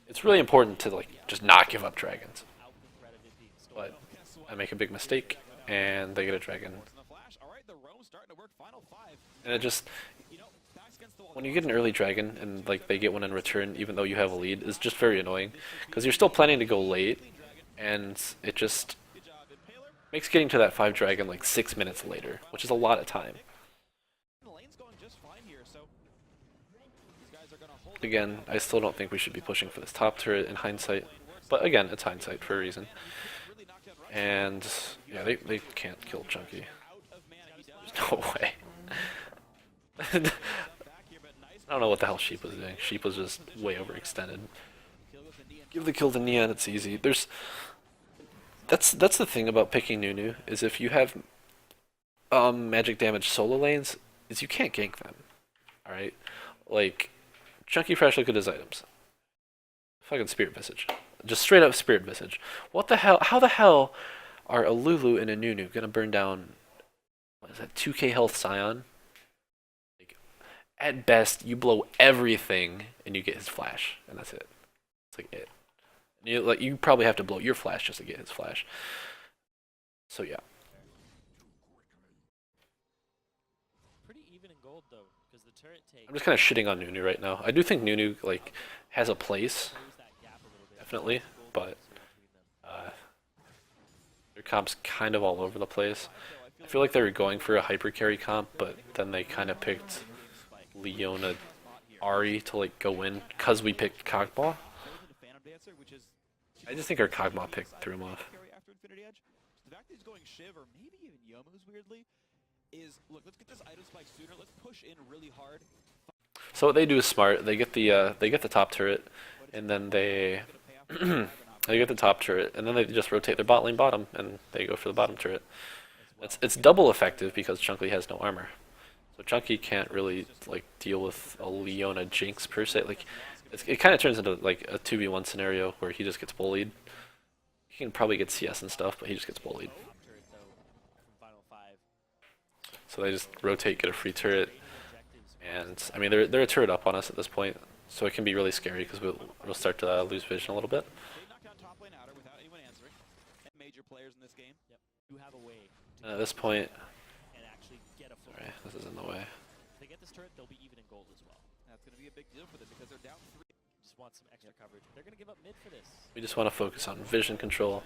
[SPEAKER 1] it's really important to like just not give up dragons.
[SPEAKER 2] out the threat of it being stolen.
[SPEAKER 1] But I make a big mistake, and they get a dragon.
[SPEAKER 3] Forcing the flash. All right, the roam starting to work. Final 5.
[SPEAKER 1] And it just,
[SPEAKER 3] You know, backs against the wall.
[SPEAKER 1] when you get an early dragon and like they get one in return, even though you have a lead, is just very annoying because you're still planning to go late, and it just
[SPEAKER 3] Good job, Impaler.
[SPEAKER 1] makes getting to that 5 dragon like 6 minutes later, which is a lot of time.
[SPEAKER 3] The lane's going just fine here, so these guys are gonna hold it
[SPEAKER 1] Again, I still don't think we should be pushing for this top turret in hindsight, but again, it's hindsight for a reason.
[SPEAKER 3] really knocked down Rush.
[SPEAKER 1] And yeah, they can't kill Chunky.
[SPEAKER 3] Out of mana. He does
[SPEAKER 1] No way.
[SPEAKER 3] back here, but nice
[SPEAKER 1] I don't know what the hell Sheep was doing. Sheep was just way overextended.
[SPEAKER 3] kill goes to Neon.
[SPEAKER 1] Give the kill to Neon, it's easy. That's the thing about picking Nunu, is if you have magic damage solo lanes, is you can't gank them. Alright? Like, Chunky Fresh, look at his items. Fucking Spirit Visage. Just straight up Spirit Visage. What the hell? How the hell are a Lulu and a Nunu gonna burn down, what is that, 2k health Scion? Like, at best, you blow everything and you get his flash, and that's it. It's like it. You probably have to blow your flash just to get his flash. So yeah.
[SPEAKER 2] Pretty even in gold though, because the turret take
[SPEAKER 1] I'm just kind of shitting on Nunu right now. I do think Nunu like has a place,
[SPEAKER 2] close that gap a little bit.
[SPEAKER 1] definitely, but
[SPEAKER 2] Between them.
[SPEAKER 1] their comp's kind of all over the place. I feel like they were going for a hyper carry comp, but then they kind of picked Leona Ari to like go in because we picked Cogball.
[SPEAKER 3] Goes into Phantom Dancer, which is
[SPEAKER 1] I just think our Kog'Maw pick threw him off.
[SPEAKER 3] carry after Infinity Edge. The fact that he's going Shiv or maybe even Yomu's weirdly is look, let's get this item spike sooner. Let's push in really hard.
[SPEAKER 1] So what they do is smart. They get the top turret, and then they they get the top turret, and then they just rotate their bot lane bottom, and they go for the bottom turret. It's double effective because Chunky has no armor, so Chunky can't really like deal with a Leona Jinx per se. Like it kind of turns into like a 2v1 scenario where he just gets bullied. He can probably get CS and stuff, but he just gets bullied.
[SPEAKER 2] Top turret though from Final 5.
[SPEAKER 1] So they just rotate, get a free turret,
[SPEAKER 2] Objectives.
[SPEAKER 1] and I mean they're a turret up on us at this point, so it can be really scary because we'll start to lose vision a little bit.
[SPEAKER 3] They knock down top lane outer without anyone answering. And major players in this game.
[SPEAKER 2] Yep. You have a way to
[SPEAKER 1] And at this point,
[SPEAKER 2] and actually get a foot.
[SPEAKER 1] sorry, this is in the way.
[SPEAKER 2] If they get this turret, they'll be even in gold as well.
[SPEAKER 3] That's going to be a big deal for them because they're down 3.
[SPEAKER 2] Just want some extra coverage. They're gonna give up mid for this.
[SPEAKER 1] We just want to focus on vision control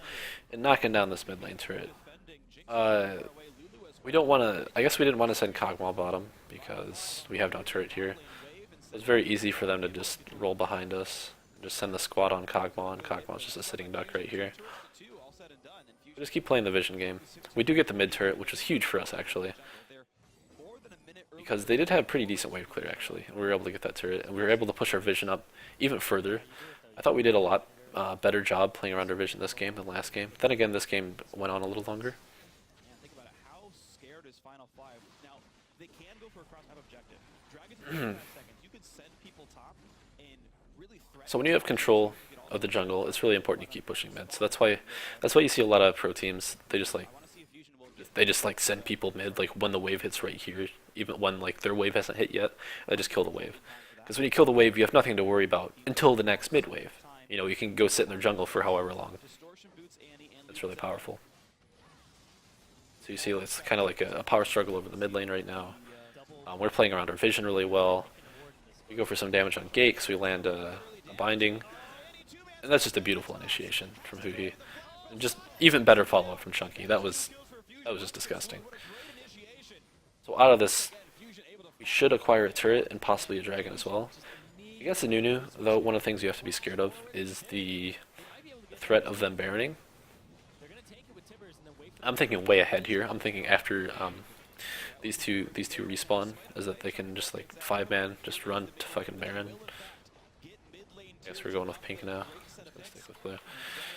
[SPEAKER 1] and knocking down this mid lane turret.
[SPEAKER 3] Defending Jinx away Lulu as
[SPEAKER 1] We don't want to. I guess we didn't want to send Kog'Maw bottom because we have no turret here.
[SPEAKER 3] wave and
[SPEAKER 1] It was very easy for them to just roll behind us, and just send the squad on Kog'Maw, and Kog'Maw's just a sitting duck right here.
[SPEAKER 3] turrets to 2, all said and done. And
[SPEAKER 1] We
[SPEAKER 3] Fusion
[SPEAKER 1] just keep playing the vision game. We do get the mid turret, which was huge for us actually,
[SPEAKER 3] they're more than a minute early.
[SPEAKER 1] because they did have pretty decent wave clear actually, and we were able to get that turret, and we were able to push our vision up even further. I thought we did a lot better job playing around our vision this game than last game. Then again, this game went on a little longer.
[SPEAKER 3] Man, think about it. How scared is Final 5? Now, they can go for a cross-map objective. Dragons in 5 seconds. You could send people top and really threaten.
[SPEAKER 1] So when you have control of the jungle, it's really important to keep pushing mid. So that's why you see a lot of pro teams. They just like
[SPEAKER 3] I want to see if Fusion will
[SPEAKER 1] send people mid like when the wave hits right here, even when like their wave hasn't hit yet. They just kill the wave. Because when you kill the wave, you have nothing to worry about until the next mid wave. You know, you can go sit in their jungle for however long.
[SPEAKER 3] distortion boots Annie and
[SPEAKER 1] That's really powerful. So you see, it's kind of like a power struggle over the mid lane right now. We're playing around our vision really well. We go for some damage on gate, so we land a binding. And that's just a beautiful initiation from Huhi. And just even better follow-up from Chunky. That was just disgusting. So out of this, we should acquire a turret and possibly a dragon as well. Against the Nunu, though, one of the things you have to be scared of is the threat of them baroning.
[SPEAKER 2] They're gonna take it with Tibbers and then wait for
[SPEAKER 1] I'm thinking way ahead here. I'm thinking after these two respawn, is that they can just like 5-man just run to fucking Baron. I guess we're going with pink now. Just gonna stick with blue.
[SPEAKER 3] on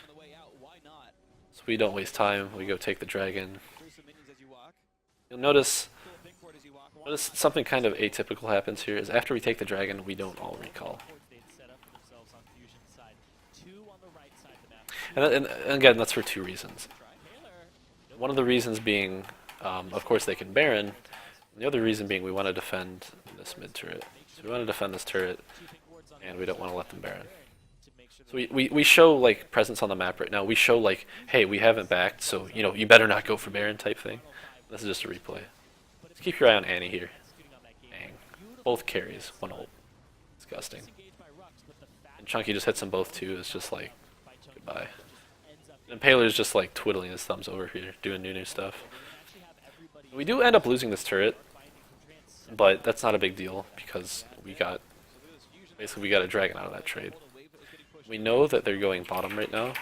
[SPEAKER 3] the way out. Why not?
[SPEAKER 1] So we don't waste time. We go take the dragon.
[SPEAKER 3] Through some minions as you walk.
[SPEAKER 1] You'll notice
[SPEAKER 3] Pull a pink ward as you walk.
[SPEAKER 1] Notice something kind of atypical happens here is after we take the dragon, we don't all recall. And again, that's for two reasons. One of the reasons being, of course, they can Baron. And the other reason being we want to defend this mid turret. So we want to defend this turret, and we don't want to let them Baron. So we show like presence on the map right now. We show like, hey, we haven't backed, so you know you better not go for Baron type thing. This is just a replay. Just keep your eye on Annie here. Dang. Both carries, one ult. Disgusting. And Chunky just hits them both too. It's just like, goodbye. And Impaler's just like twiddling his thumbs over here, doing new stuff. We do end up losing this turret, but that's not a big deal because we got a dragon out of that trade. We know that they're going bottom right now. And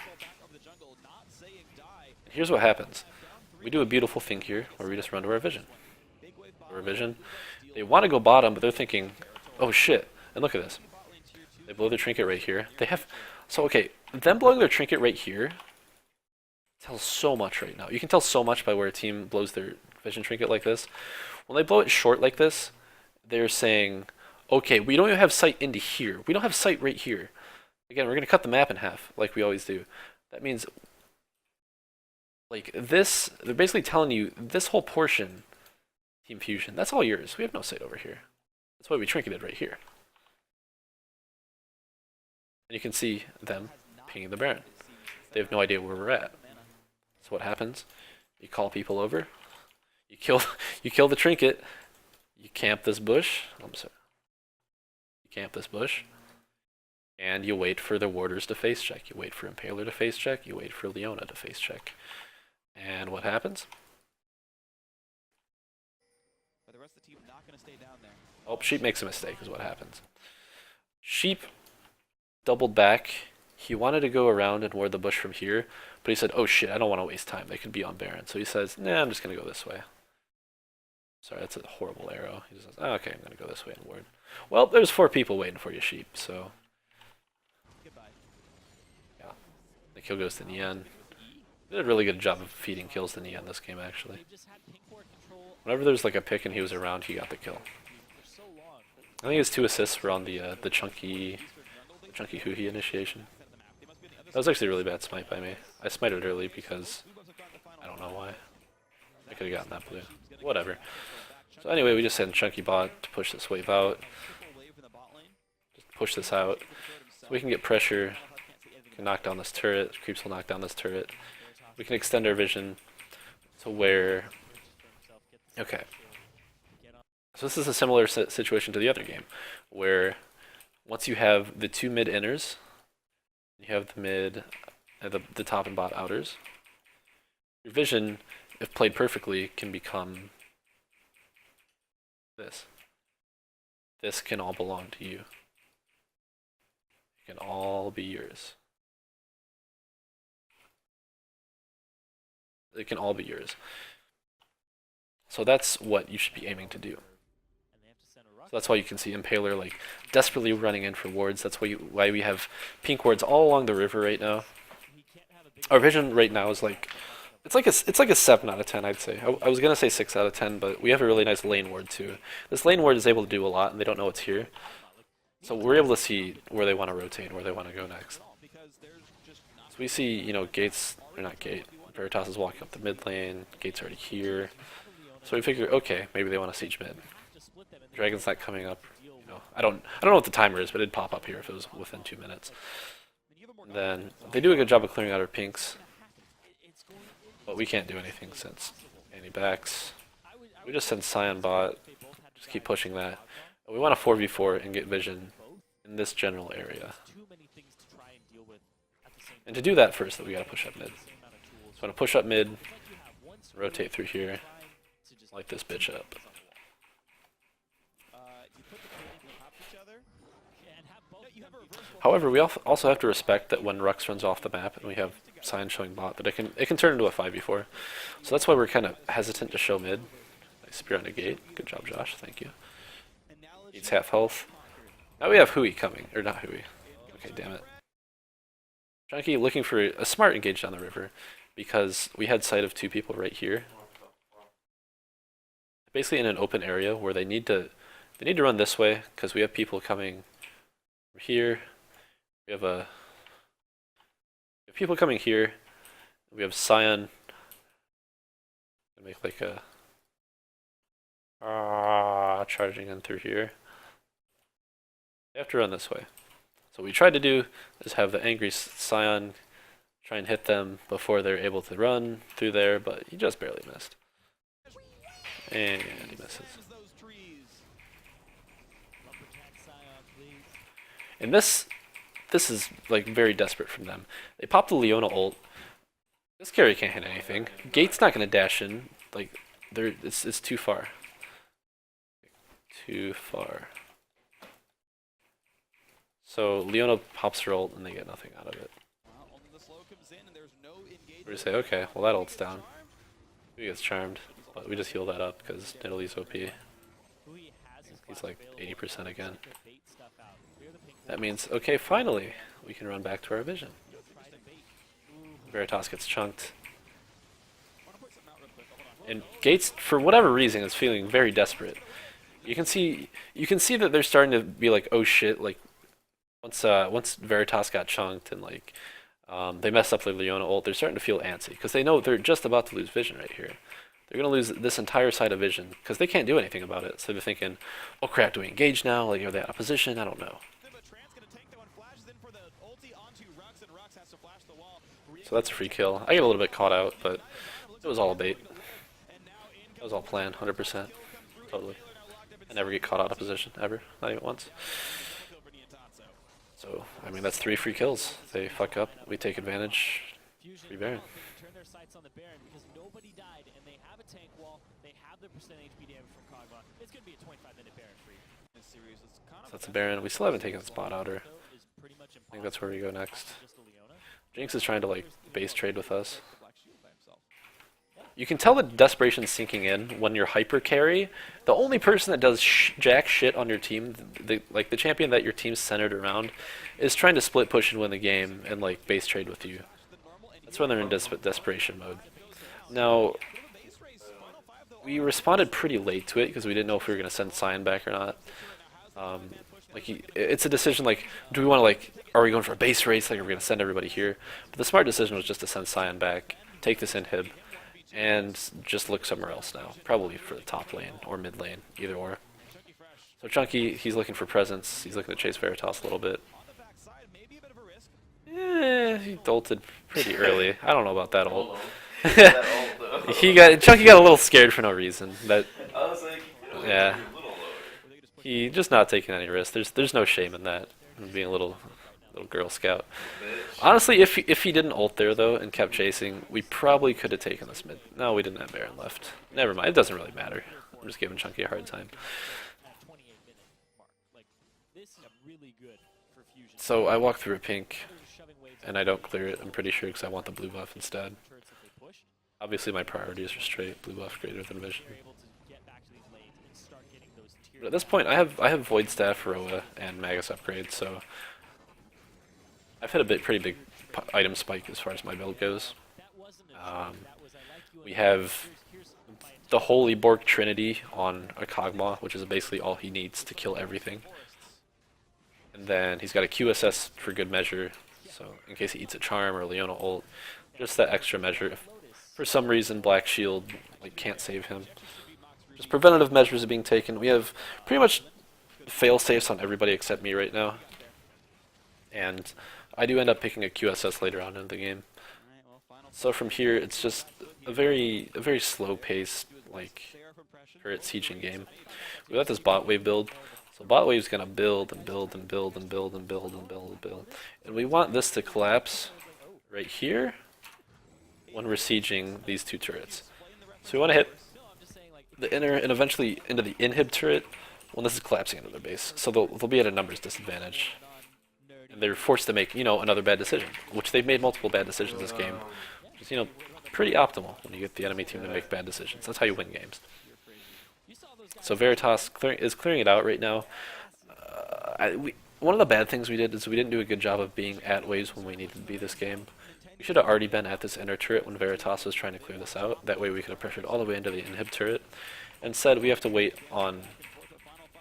[SPEAKER 1] here's what happens. We do a beautiful thing here where we just run to our vision. Our vision. They want to go bottom, but they're thinking, oh shit. And look at this. They blow their trinket right here. They have, so okay, them blowing their trinket right here tells so much right now. You can tell so much by where a team blows their vision trinket like this. When they blow it short like this, they're saying, okay, we don't even have sight into here. We don't have sight right here. Again, we're going to cut the map in half, like we always do. That means, like this, they're basically telling you, this whole portion, Team Fusion, that's all yours. We have no sight over here. That's why we trinketed right here. And you can see them pinging the Baron. They have no idea where we're at. So what happens? You call people over. You kill the trinket. You camp this bush. I'm sorry. You camp this bush. And you wait for the warders to face check. You wait for Impaler to face check. You wait for Leona to face check. And what happens?
[SPEAKER 3] The rest of the team not going to stay down there.
[SPEAKER 1] Oh, Sheep makes a mistake is what happens. Sheep doubled back. He wanted to go around and ward the bush from here, but he said, oh shit, I don't want to waste time. They could be on Baron. So he says, nah, I'm just going to go this way. Sorry, that's a horrible arrow. He says, oh, okay, I'm going to go this way and ward. Well, there's 4 people waiting for you, Sheep, so... Yeah. The kill goes to Nian. Did a really good job of feeding kills to Nian this game, actually. Whenever there's like a pick and he was around, he got the kill. I think his 2 assists were on the chunky Huhi initiation. That was actually a really bad smite by me. I smited early because I don't know why. I could have gotten that blue. Whatever. So anyway, we just sent Chunky bot to push this wave out. Just push this out. So we can get pressure. We can knock down this turret. Creeps will knock down this turret. We can extend our vision to where... Okay. So this is a similar situation to the other game, where once you have the 2 mid inners, you have the mid, the top and bot outers, your vision, if played perfectly, can become this. This can all belong to you. It can all be yours. It can all be yours. So that's what you should be aiming to do. So that's why you can see Impaler like desperately running in for wards. That's why we have pink wards all along the river right now. Our vision right now is like it's like a 7 out of 10, I'd say. I was gonna say 6 out of 10, but we have a really nice lane ward too. This lane ward is able to do a lot, and they don't know it's here. So we're able to see where they want to rotate and where they want to go next. So we see, you know, Gates or not Gate. Veritas is walking up the mid lane. Gate's already here. So we figure, okay, maybe they want to siege mid. Dragon's not coming up. You know, I don't know what the timer is, but it'd pop up here if it was within 2 minutes. And then they do a good job of clearing out our pinks, but we can't do anything since Annie backs. We just send Scion bot. Just keep pushing that. We want to 4v4 and get vision in this general area. And to do that first, we gotta push up mid. So I'm gonna push up mid, rotate through here, light this bitch up. However, we also have to respect that when Rux runs off the map and we have signs showing bot, that it can turn into a 5v4. So that's why we're kind of hesitant to show mid. Nice spear on a gate. Good job, Josh. Thank you. He's half health. Now we have Hui coming. Or not Hui. Okay, damn it. Chunky looking for a smart engage down the river because we had sight of 2 people right here. basically in an open area where they need to run this way because we have people coming from here. We have people coming here. We have Scion. Make like a charging in through here. They have to run this way. So what we tried to do is have the angry Scion try and hit them before they're able to run through there, but he just barely missed. And he misses. And this is like very desperate from them. They pop the Leona ult. This carry can't hit anything. Gate's not gonna dash in. Like it's too far. Too far. So Leona pops her ult and they get nothing out of it. We just say, okay, well that ult's down. He gets charmed, but we just heal that up because Nidalee's OP. He's like 80% again. That means, okay, finally, we can run back to our vision. Veritas gets chunked. And Gates, for whatever reason, is feeling very desperate. You can see that they're starting to be like, oh shit, like once Veritas got chunked and like they messed up their Leona ult, they're starting to feel antsy because they know they're just about to lose vision right here. They're gonna lose this entire side of vision because they can't do anything about it. So they're thinking, oh crap, do we engage now? Like, are they out of position? I don't know. So that's a free kill. I get a little bit caught out, but it was all a bait. It was all planned, 100%. Totally. I never get caught out of position, ever. Not even once. So, I mean, that's 3 free kills. They fuck up, we take advantage. Free Baron.
[SPEAKER 2] Turn their sights on the Baron because nobody died and they have a tank wall. They have the percent HP damage from Kog'Maw. It's going to be a 25-minute Baron free.
[SPEAKER 1] So that's a Baron. We still haven't taken the spot outer. I think that's where we go next. Jinx is trying to like base trade with us. You can tell the desperation sinking in when you're hyper carry. The only person that does jack shit on your team, the champion that your team's centered around, is trying to split push and win the game and like base trade with you. That's when they're in desperation mode. Now, we responded pretty late to it because we didn't know if we were going to send Scion back or not. It's a decision like, do we want to like, are we going for a base race? Like, are we going to send everybody here? But the smart decision was just to send Scion back, take this inhib, and just look somewhere else now. Probably for the top lane or mid lane, either or. So Chunky, he's looking for presence. He's looking to chase Veritas a little bit. He ulted pretty early. I don't know about that ult. Chunky got a little scared for no reason. Yeah. He just not taking any risks. There's no shame in that. Being a little Girl Scout. Honestly, if he didn't ult there though and kept chasing, we probably could have taken this mid. No, we didn't have Baron left. Never mind. It doesn't really matter. I'm just giving Chunky a hard time. So I walk through a pink, and I don't clear it. I'm pretty sure because I want the blue buff instead. Obviously, my priorities are straight blue buff greater than vision. But at this point, I have Void Staff, Roa, and Magus upgrade, so I've hit a pretty big item spike as far as my build goes. We have the Holy Bork Trinity on a Kog'Maw, which is basically all he needs to kill everything. And then he's got a QSS for good measure, so in case he eats a charm or a Leona ult, just that extra measure. If for some reason Black Shield can't save him. Just preventative measures are being taken. We have pretty much fail-safes on everybody except me right now. And I do end up picking a QSS later on in the game. So from here, it's just a very slow-paced, turret sieging game. We got this bot wave build. So bot wave's gonna build and build and build and build and build and build and build. And we want this to collapse right here when we're sieging these 2 turrets. So we want to hit the inner and eventually into the inhib turret when this is collapsing into their base. So they'll be at a numbers disadvantage. And they're forced to make, another bad decision, which they've made multiple bad decisions this game. Which is, pretty optimal when you get the enemy team to make bad decisions. That's how you win games. So Veritas is clearing it out right now. One of the bad things we did is we didn't do a good job of being at waves when we needed to be this game. We should have already been at this inner turret when Veritas was trying to clear this out. That way we could have pressured all the way into the inhib turret Instead, we have to wait on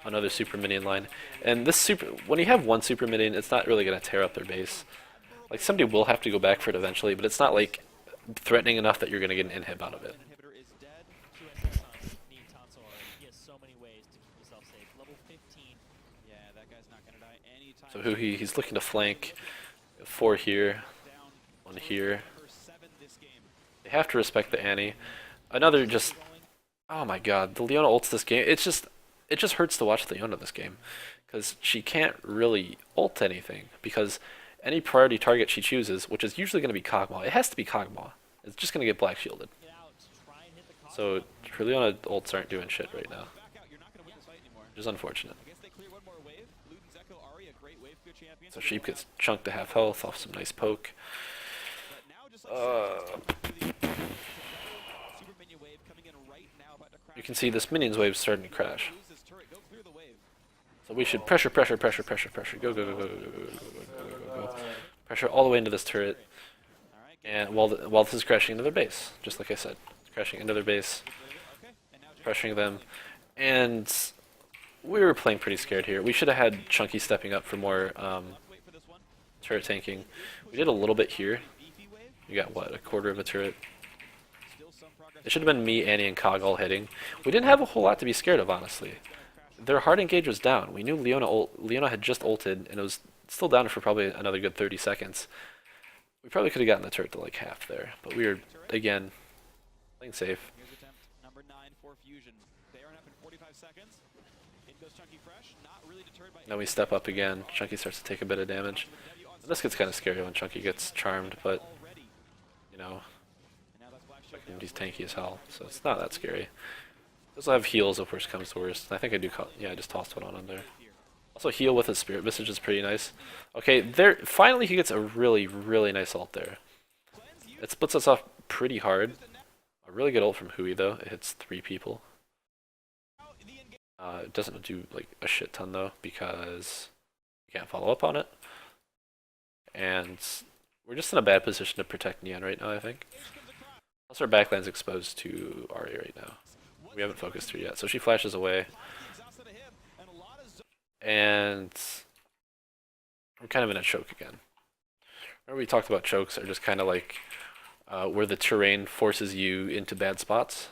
[SPEAKER 1] another super minion line. And this super, when you have one super minion, it's not really going to tear up their base. Like, somebody will have to go back for it eventually, but it's not like threatening enough that you're going to get an inhib out of it.
[SPEAKER 3] Inhibitor is dead.
[SPEAKER 2] Need Tonsil already. He has so many ways to keep himself safe. Level 15.
[SPEAKER 3] Yeah, that guy's not gonna die anytime.
[SPEAKER 1] So he's looking to flank. 4 here, 1 here.
[SPEAKER 3] Number 7 this game.
[SPEAKER 1] They have to respect the Annie. Another just, oh my god, the Leona ults this game. It just hurts to watch Leona this game, because she can't really ult anything, because any priority target she chooses, which is usually going to be Kog'Maw, it has to be Kog'Maw. It's just going to get black shielded.
[SPEAKER 2] Get out. Try and hit the
[SPEAKER 1] So her Leona ults aren't doing shit right now,
[SPEAKER 3] Back out. You're not gonna win this fight anymore.
[SPEAKER 1] which is unfortunate.
[SPEAKER 3] I guess they clear one more wave. Luden's Echo Ari, a great wave clear champion.
[SPEAKER 1] So Sheep gets chunked to half health off some nice poke.
[SPEAKER 3] But now just like Super minion wave coming in right now, about to crash.
[SPEAKER 1] You can see this minions wave starting to crash.
[SPEAKER 3] Lose this turret. Go clear the wave.
[SPEAKER 1] So we should pressure. Go, go, go, go, go, go, go, go. Pressure all the way into this turret.
[SPEAKER 3] All right.
[SPEAKER 1] And while this is crashing into their base, just like I said, it's crashing into their base,
[SPEAKER 3] Okay. And now
[SPEAKER 1] pressuring them, and we were playing pretty scared here. We should have had Chunky stepping up for more
[SPEAKER 3] wait for this one.
[SPEAKER 1] turret tanking. We did a little bit here.
[SPEAKER 3] Beefy wave.
[SPEAKER 1] We got what, a quarter of a turret.
[SPEAKER 3] Still some progress.
[SPEAKER 1] It should have been me, Annie, and Cog all hitting. We didn't have a whole lot to be scared of, honestly. Their hard engage was down. We knew Leona had just ulted, and it was still down for probably another good 30 seconds. We probably could have gotten the turret to like half there, but we were, again, playing safe.
[SPEAKER 3] Here's attempt number 9 for fusion. Baron up in 45 seconds. In goes Chunky Fresh. Not really deterred by.
[SPEAKER 1] Then we step up again. Chunky starts to take a bit of damage. This gets kind of scary when Chunky gets charmed, but,
[SPEAKER 3] Already.
[SPEAKER 1] you know,
[SPEAKER 3] And now that's Black Shield down.
[SPEAKER 1] he's tanky as hell, so it's not that scary. Those will have heals if worst comes to worst. I think I do call, yeah, I just tossed one on there. Also heal with his Spirit Visage is pretty nice. Okay, there, finally he gets a really, really nice ult there. It splits us off pretty hard. A really good ult from Hui though, it hits 3 people. It doesn't do like a shit ton though, because you can't follow up on it. And we're just in a bad position to protect Neon right now, I think. Plus our backline's exposed to Ahri right now. We haven't focused her yet, so she flashes away. And we're kind of in a choke again. Remember we talked about chokes are just kind of like where the terrain forces you into bad spots?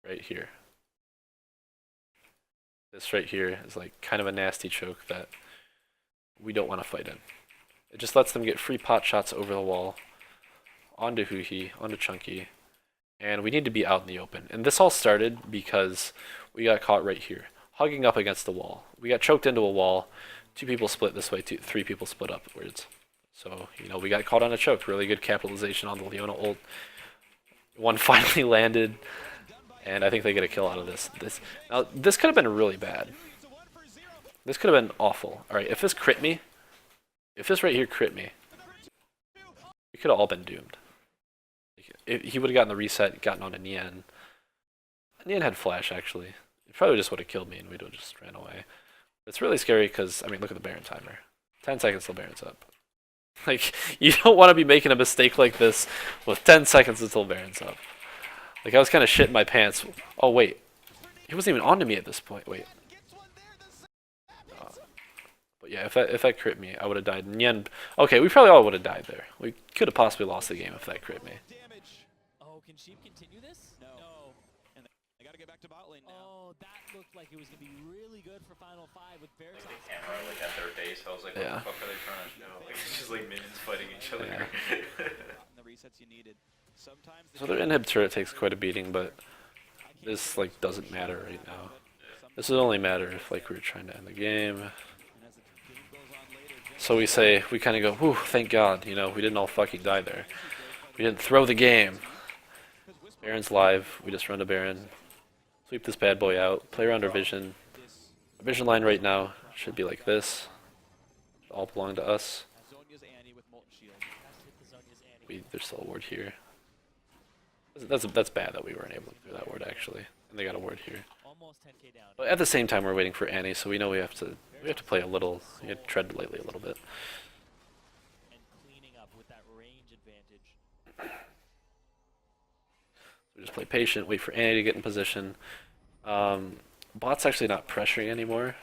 [SPEAKER 1] Right here. This right here is like kind of a nasty choke that we don't want to fight in. It just lets them get free pot shots over the wall, onto Hui, onto Chunky, and we need to be out in the open. And this all started because we got caught right here, hugging up against the wall. We got choked into a wall, 2 people split this way, 3 people split upwards. So, you know, we got caught on a choke. Really good capitalization on the Leona ult. One finally landed, and I think they get a kill out of this. Now, this could have been really bad. This could have been awful. Alright, if this crit me, if this right here crit me, we could have all been doomed. He would have gotten the reset, gotten onto Nian. Nian had flash, actually. He probably just would have killed me and we'd have just ran away. It's really scary because, I mean, look at the Baron timer. 10 seconds till Baron's up. Like, you don't want to be making a mistake like this with 10 seconds until Baron's up. Like, I was kind of shitting my pants. Oh, wait. He wasn't even onto me at this point. Wait. But yeah, if that crit me, I would have died. Nian, okay, we probably all would have died there. We could have possibly lost the game if that crit me.
[SPEAKER 2] Oh, can Sheep continue this?
[SPEAKER 3] No. And they gotta get back to bot lane now.
[SPEAKER 2] Oh, that looked like it was gonna be really good for Final 5 with
[SPEAKER 5] Like
[SPEAKER 2] Veritas.
[SPEAKER 5] the camera like at their base, I was like, what
[SPEAKER 1] Yeah.
[SPEAKER 5] the fuck are they trying to do? Like it's just like minions fighting each other.
[SPEAKER 1] Yeah.
[SPEAKER 3] And the resets you needed. Sometimes
[SPEAKER 1] So their inhib turret takes quite a beating, but this like doesn't matter right now. This would only matter if like we were trying to end the game. So we say, we kind of go, whew, thank God, you know, we didn't all fucking die there. We didn't throw the game. Baron's live, we just run to Baron. Sweep this bad boy out, play around our vision. Our vision line right now should be like this. All belong to us.
[SPEAKER 3] Zonya's Annie with Molten Shield.
[SPEAKER 2] Hit the Zonya's Annie.
[SPEAKER 1] There's still a ward here. That's bad that we weren't able to do that ward actually. And they got a ward here.
[SPEAKER 2] Almost 10k down.
[SPEAKER 1] But at the same time we're waiting for Annie, so we know we have to play a little, we have to tread lightly a little bit.
[SPEAKER 2] And cleaning up with that range advantage.
[SPEAKER 1] So just play patient, wait for Annie to get in position. Bot's actually not pressuring anymore,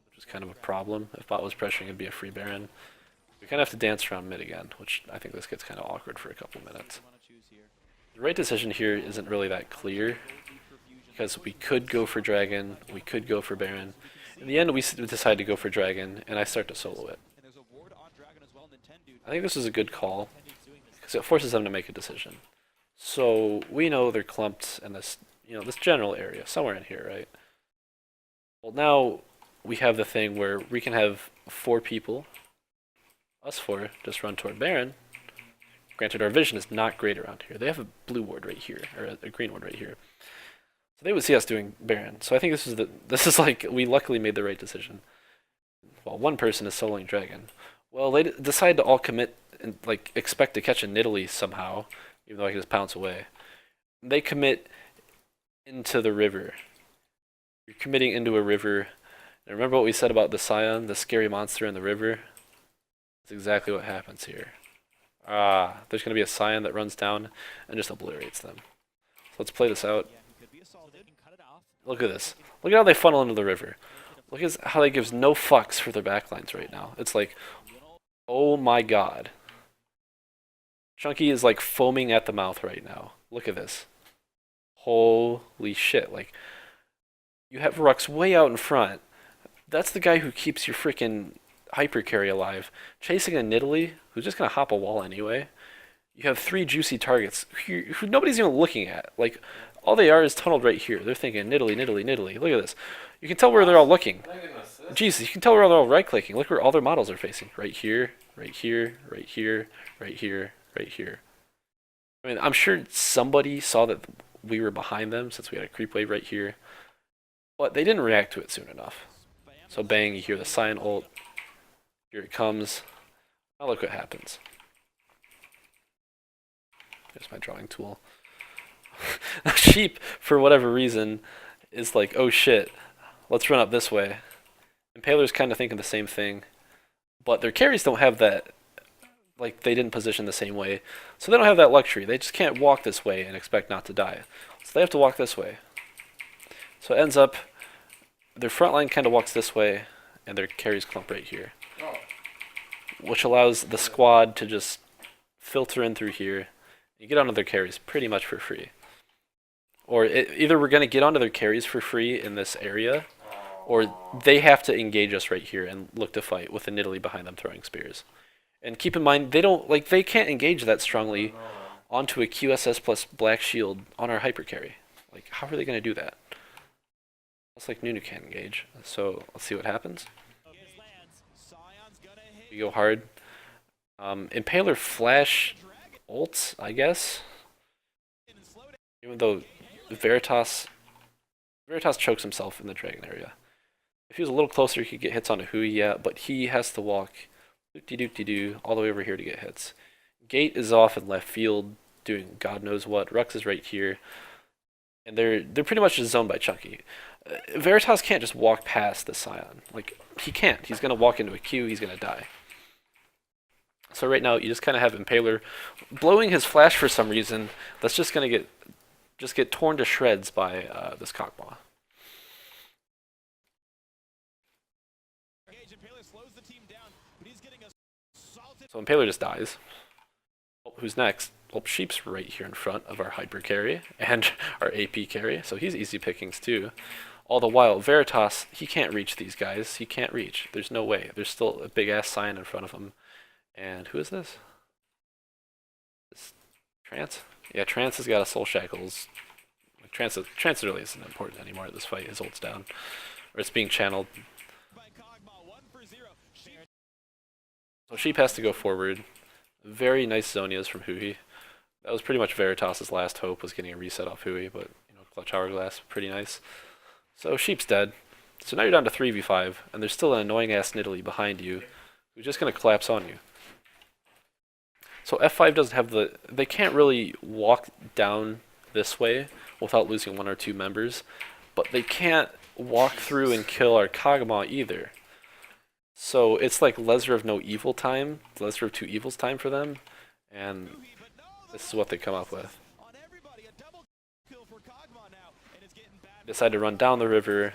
[SPEAKER 1] which is kind of a problem. If bot was pressuring, it'd be a free Baron. We kind of have to dance around mid again, which I think this gets kind of awkward for a couple minutes. The right decision here isn't really that clear, because we could go for Dragon, we could go for Baron. In the end, we decide to go for Dragon, and I start to solo it. I think this is a good call, because it forces them to make a decision. So we know they're clumped in this, this general area, somewhere in here, right? Well, now we have the thing where we can have 4 people, us 4, just run toward Baron. Granted, our vision is not great around here. They have a blue ward right here, or a green ward right here. So they would see us doing Baron. So I think this is like, we luckily made the right decision. Well, one person is soloing Dragon. Well, they decide to all commit and like expect to catch a Nidalee somehow, even though I can just pounce away. They commit into the river. You're committing into a river. And remember what we said about the Scion, the scary monster in the river? That's exactly what happens here. There's going to be a Scion that runs down and just obliterates them. So let's play this out. Look at this. Look at how they funnel into the river. Look at how they gives no fucks for their backlines right now. It's like, oh my god. Chunky is like foaming at the mouth right now. Look at this. Holy shit. Like, you have Rux way out in front. That's the guy who keeps your freaking hyper carry alive. Chasing a Nidalee, who's just gonna hop a wall anyway. You have 3 juicy targets who nobody's even looking at. Like, all they are is tunneled right here. They're thinking Nidalee, Nidalee, Nidalee. Look at this. You can tell where they're all looking. Jesus, you can tell where they're all right-clicking. Look where all their models are facing. Right here, right here, right here, right here, right here. I mean, I'm sure somebody saw that we were behind them since we had a creep wave right here. But they didn't react to it soon enough. So bang, you hear the Scion ult. Here it comes. Now look what happens. There's my drawing tool. Sheep, for whatever reason, is like, oh shit, let's run up this way. Impaler's kind of thinking the same thing. But their carries don't have that, like, they didn't position the same way. So they don't have that luxury. They just can't walk this way and expect not to die. So they have to walk this way. So it ends up, their front line kind of walks this way, and their carries clump right here. Which allows the squad to just filter in through here. You get onto their carries pretty much for free. Or either we're going to get onto their carries for free in this area, or they have to engage us right here and look to fight with a Nidalee behind them throwing spears. And keep in mind, they can't engage that strongly onto a QSS plus Black Shield on our hyper carry. Like, how are they going to do that? Looks like Nunu can't engage. So let's see what happens. We go hard. Impaler flash ults, I guess. Even though Veritas chokes himself in the dragon area. If he was a little closer, he could get hits on a Hui, yeah, but he has to walk doop-de-doop-de-doo all the way over here to get hits. Gate is off in left field doing God knows what. Rux is right here. And they're pretty much just zoned by Chunky. Veritas can't just walk past the Scion. Like, he can't. He's going to walk into a Q, he's going to die. So right now, you just kind of have Impaler blowing his flash for some reason. That's just going to get torn to shreds by this Cockmaw. So Impaler just dies. Oh, who's next? Well, Sheep's right here in front of our hyper carry and our AP carry, so he's easy pickings too. All the while, Veritas, he can't reach these guys. He can't reach. There's no way. There's still a big-ass Scion in front of him. And who is this? This Trance? Yeah, Trance has got a Soul Shackles. Trance really isn't important anymore at this fight. His ult's down. Or it's being channeled. So Sheep has to go forward. Very nice Zonias from Hui. That was pretty much Veritas' last hope, was getting a reset off Hui, but Clutch Hourglass, pretty nice. So Sheep's dead. So now you're down to 3v5, and there's still an annoying-ass Nidalee behind you, who's just going to collapse on you. So F5 doesn't have they can't really walk down this way without losing 1 or 2 members, but they can't walk through and kill our Kagama either. So it's like Lesser of No Evil time, Lesser of Two Evils time for them, and this is what they come up with. Decide to run down the river.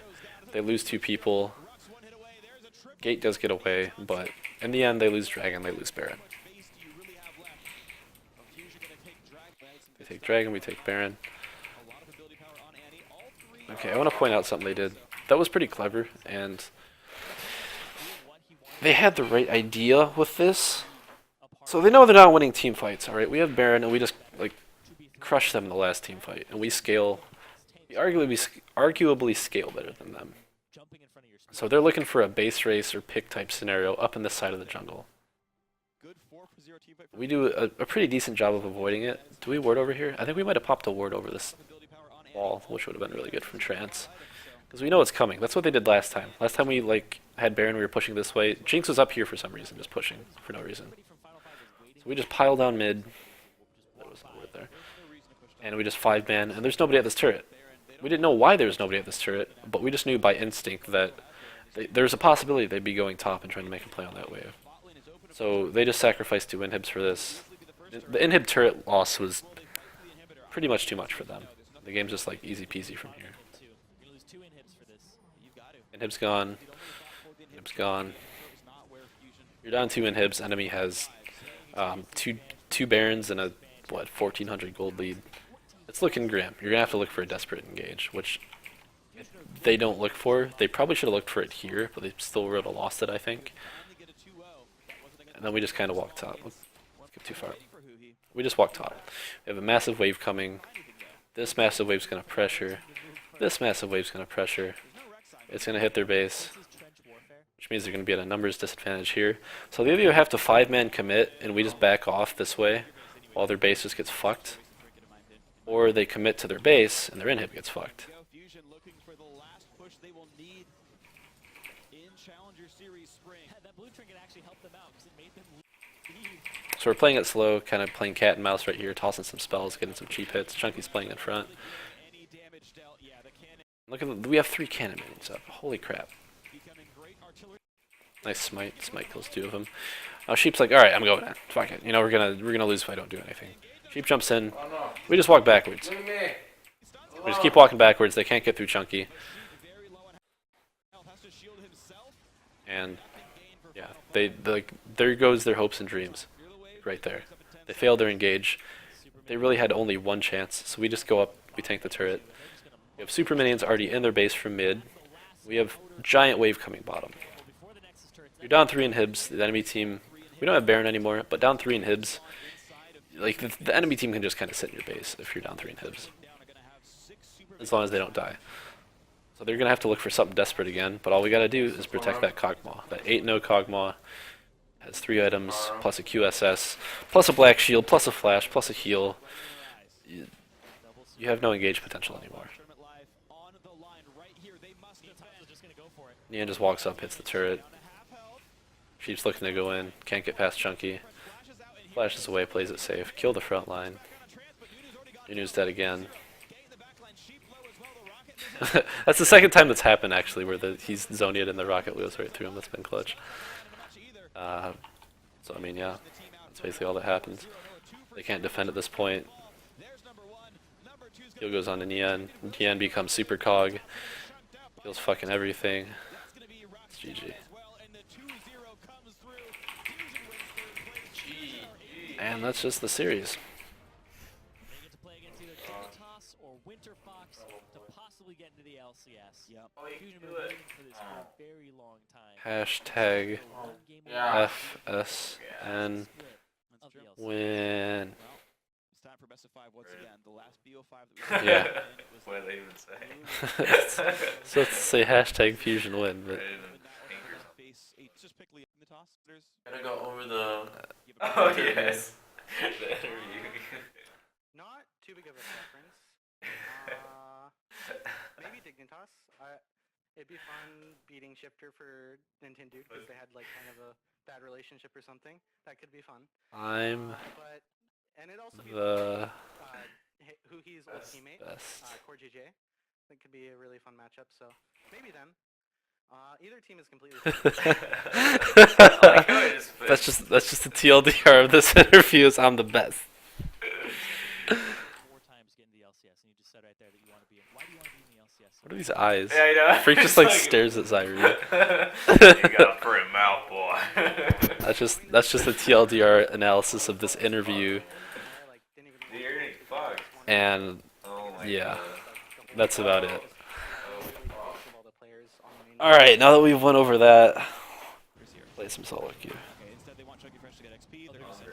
[SPEAKER 1] They lose 2 people. Gate does get away, but in the end they lose Dragon, they lose Baron. They take Dragon, we take Baron. Okay, I want to point out something they did. That was pretty clever, and they had the right idea with this. So they know they're not winning team fights, alright? We have Baron, and we just, like, crush them in the last team fight. And we scale, we arguably scale better than them. So they're looking for a base race or pick type scenario up in this side of the jungle. We do a pretty decent job of avoiding it. Do we ward over here? I think we might have popped a ward over this wall, which would have been really good from Trance. Because we know it's coming. That's what they did last time. Last time we had Baron, we were pushing this way. Jinx was up here for some reason, just pushing for no reason. So we just pile down mid. There was no word there. And we just 5-man, and there's nobody at this turret. We didn't know why there was nobody at this turret, but we just knew by instinct that there's a possibility they'd be going top and trying to make a play on that wave. So they just sacrificed 2 inhibs for this. The inhib turret loss was pretty much too much for them. The game's just like easy peasy from here. Inhib's gone. Inhib's gone. You're down 2 inhibs. Enemy has two Barons and a 1400 gold lead. It's looking grim. You're gonna have to look for a desperate engage, which they don't look for. They probably should have looked for it here, but they still would have lost it, I think. And then we just kind of walk top. Let's get too far. We just walk top. We have a massive wave coming. This massive wave's gonna pressure. This massive wave's gonna pressure. It's gonna hit their base, which means they're gonna be at a numbers disadvantage here. So they either have to 5-man commit, and we just back off this way while their base just gets fucked, or they commit to their base and their inhib gets fucked. So we're playing it slow, kind of playing cat and mouse right here, tossing some spells, getting some cheap hits. Chunky's playing in front. Look at we have 3 cannon minions up. Holy crap! Nice smite. Smite kills 2 of them. Now Sheep's like, all right, I'm going in. Fuck it. You know we're gonna lose if I don't do anything. Sheep jumps in. We just walk backwards. We just keep walking backwards. They can't get through Chunky. And yeah, there goes their hopes and dreams. Right there. They failed their engage. They really had only 1 chance, so we just go up, we tank the turret. We have super minions already in their base from mid. We have giant wave coming bottom. You're down 3 inhibs, the enemy team, we don't have Baron anymore, but down 3 inhibs, like the enemy team can just kind of sit in your base if you're down 3 inhibs. As long as they don't die. So they're going to have to look for something desperate again, but all we got to do is protect that Kog'Maw. That 8-no Kog'Maw has 3 items, plus a QSS, plus a black shield, plus a flash, plus a heal. You have no engage potential anymore. Nian just walks up, hits the turret. Sheep's looking to go in, can't get past Chunky. Flashes away, plays it safe. Kill the front line. Nunu's dead again. That's the second time that's happened actually, where he's Zonia'd and the rocket goes right through him. That's been clutch. So I mean, yeah, that's basically all that happens. They can't defend at this point. Heal goes on to Nian. Nian becomes super cog. Heals fucking everything. It's GG. And that's just the series. Hashtag FSN win.
[SPEAKER 3] It's time for best of 5 once again. The last BO5 that we
[SPEAKER 1] Yeah.
[SPEAKER 4] What did they even say?
[SPEAKER 1] So let's say hashtag fusion win, but
[SPEAKER 3] just pick Lee in the toss. There's
[SPEAKER 5] Gotta go over the.
[SPEAKER 4] Oh yes. The interview.
[SPEAKER 6] Not too big of a preference. Maybe Dignitas. It'd be fun beating Shifter for Nintendude because they had like kind of a bad relationship or something. That could be fun. And it also be who he's old teammate, Core JJ. That could be a really fun matchup. So maybe them. Either team is completely.
[SPEAKER 1] that's just the TLDR of this interview. Is I'm the best.
[SPEAKER 2] 4 times getting the LCS, and you just said right there that you want to be in. Why do you want to be in the LCS?
[SPEAKER 1] What are these eyes?
[SPEAKER 5] Yeah, I know.
[SPEAKER 1] Freak just like stares at Zyrie.
[SPEAKER 5] You got a pretty mouth, boy.
[SPEAKER 1] That's just the TLDR analysis of this interview,
[SPEAKER 6] Like, didn't even
[SPEAKER 5] Dude, you're getting fucked.
[SPEAKER 1] and
[SPEAKER 5] Oh my
[SPEAKER 1] yeah,
[SPEAKER 5] god.
[SPEAKER 1] that's about it.
[SPEAKER 6] really basic of all the players on the main.
[SPEAKER 1] All right, now that we've went over that,
[SPEAKER 2] Here's here.
[SPEAKER 1] play some solo queue.
[SPEAKER 2] Okay, instead they want Chunky Fresh to get XP. They're going to send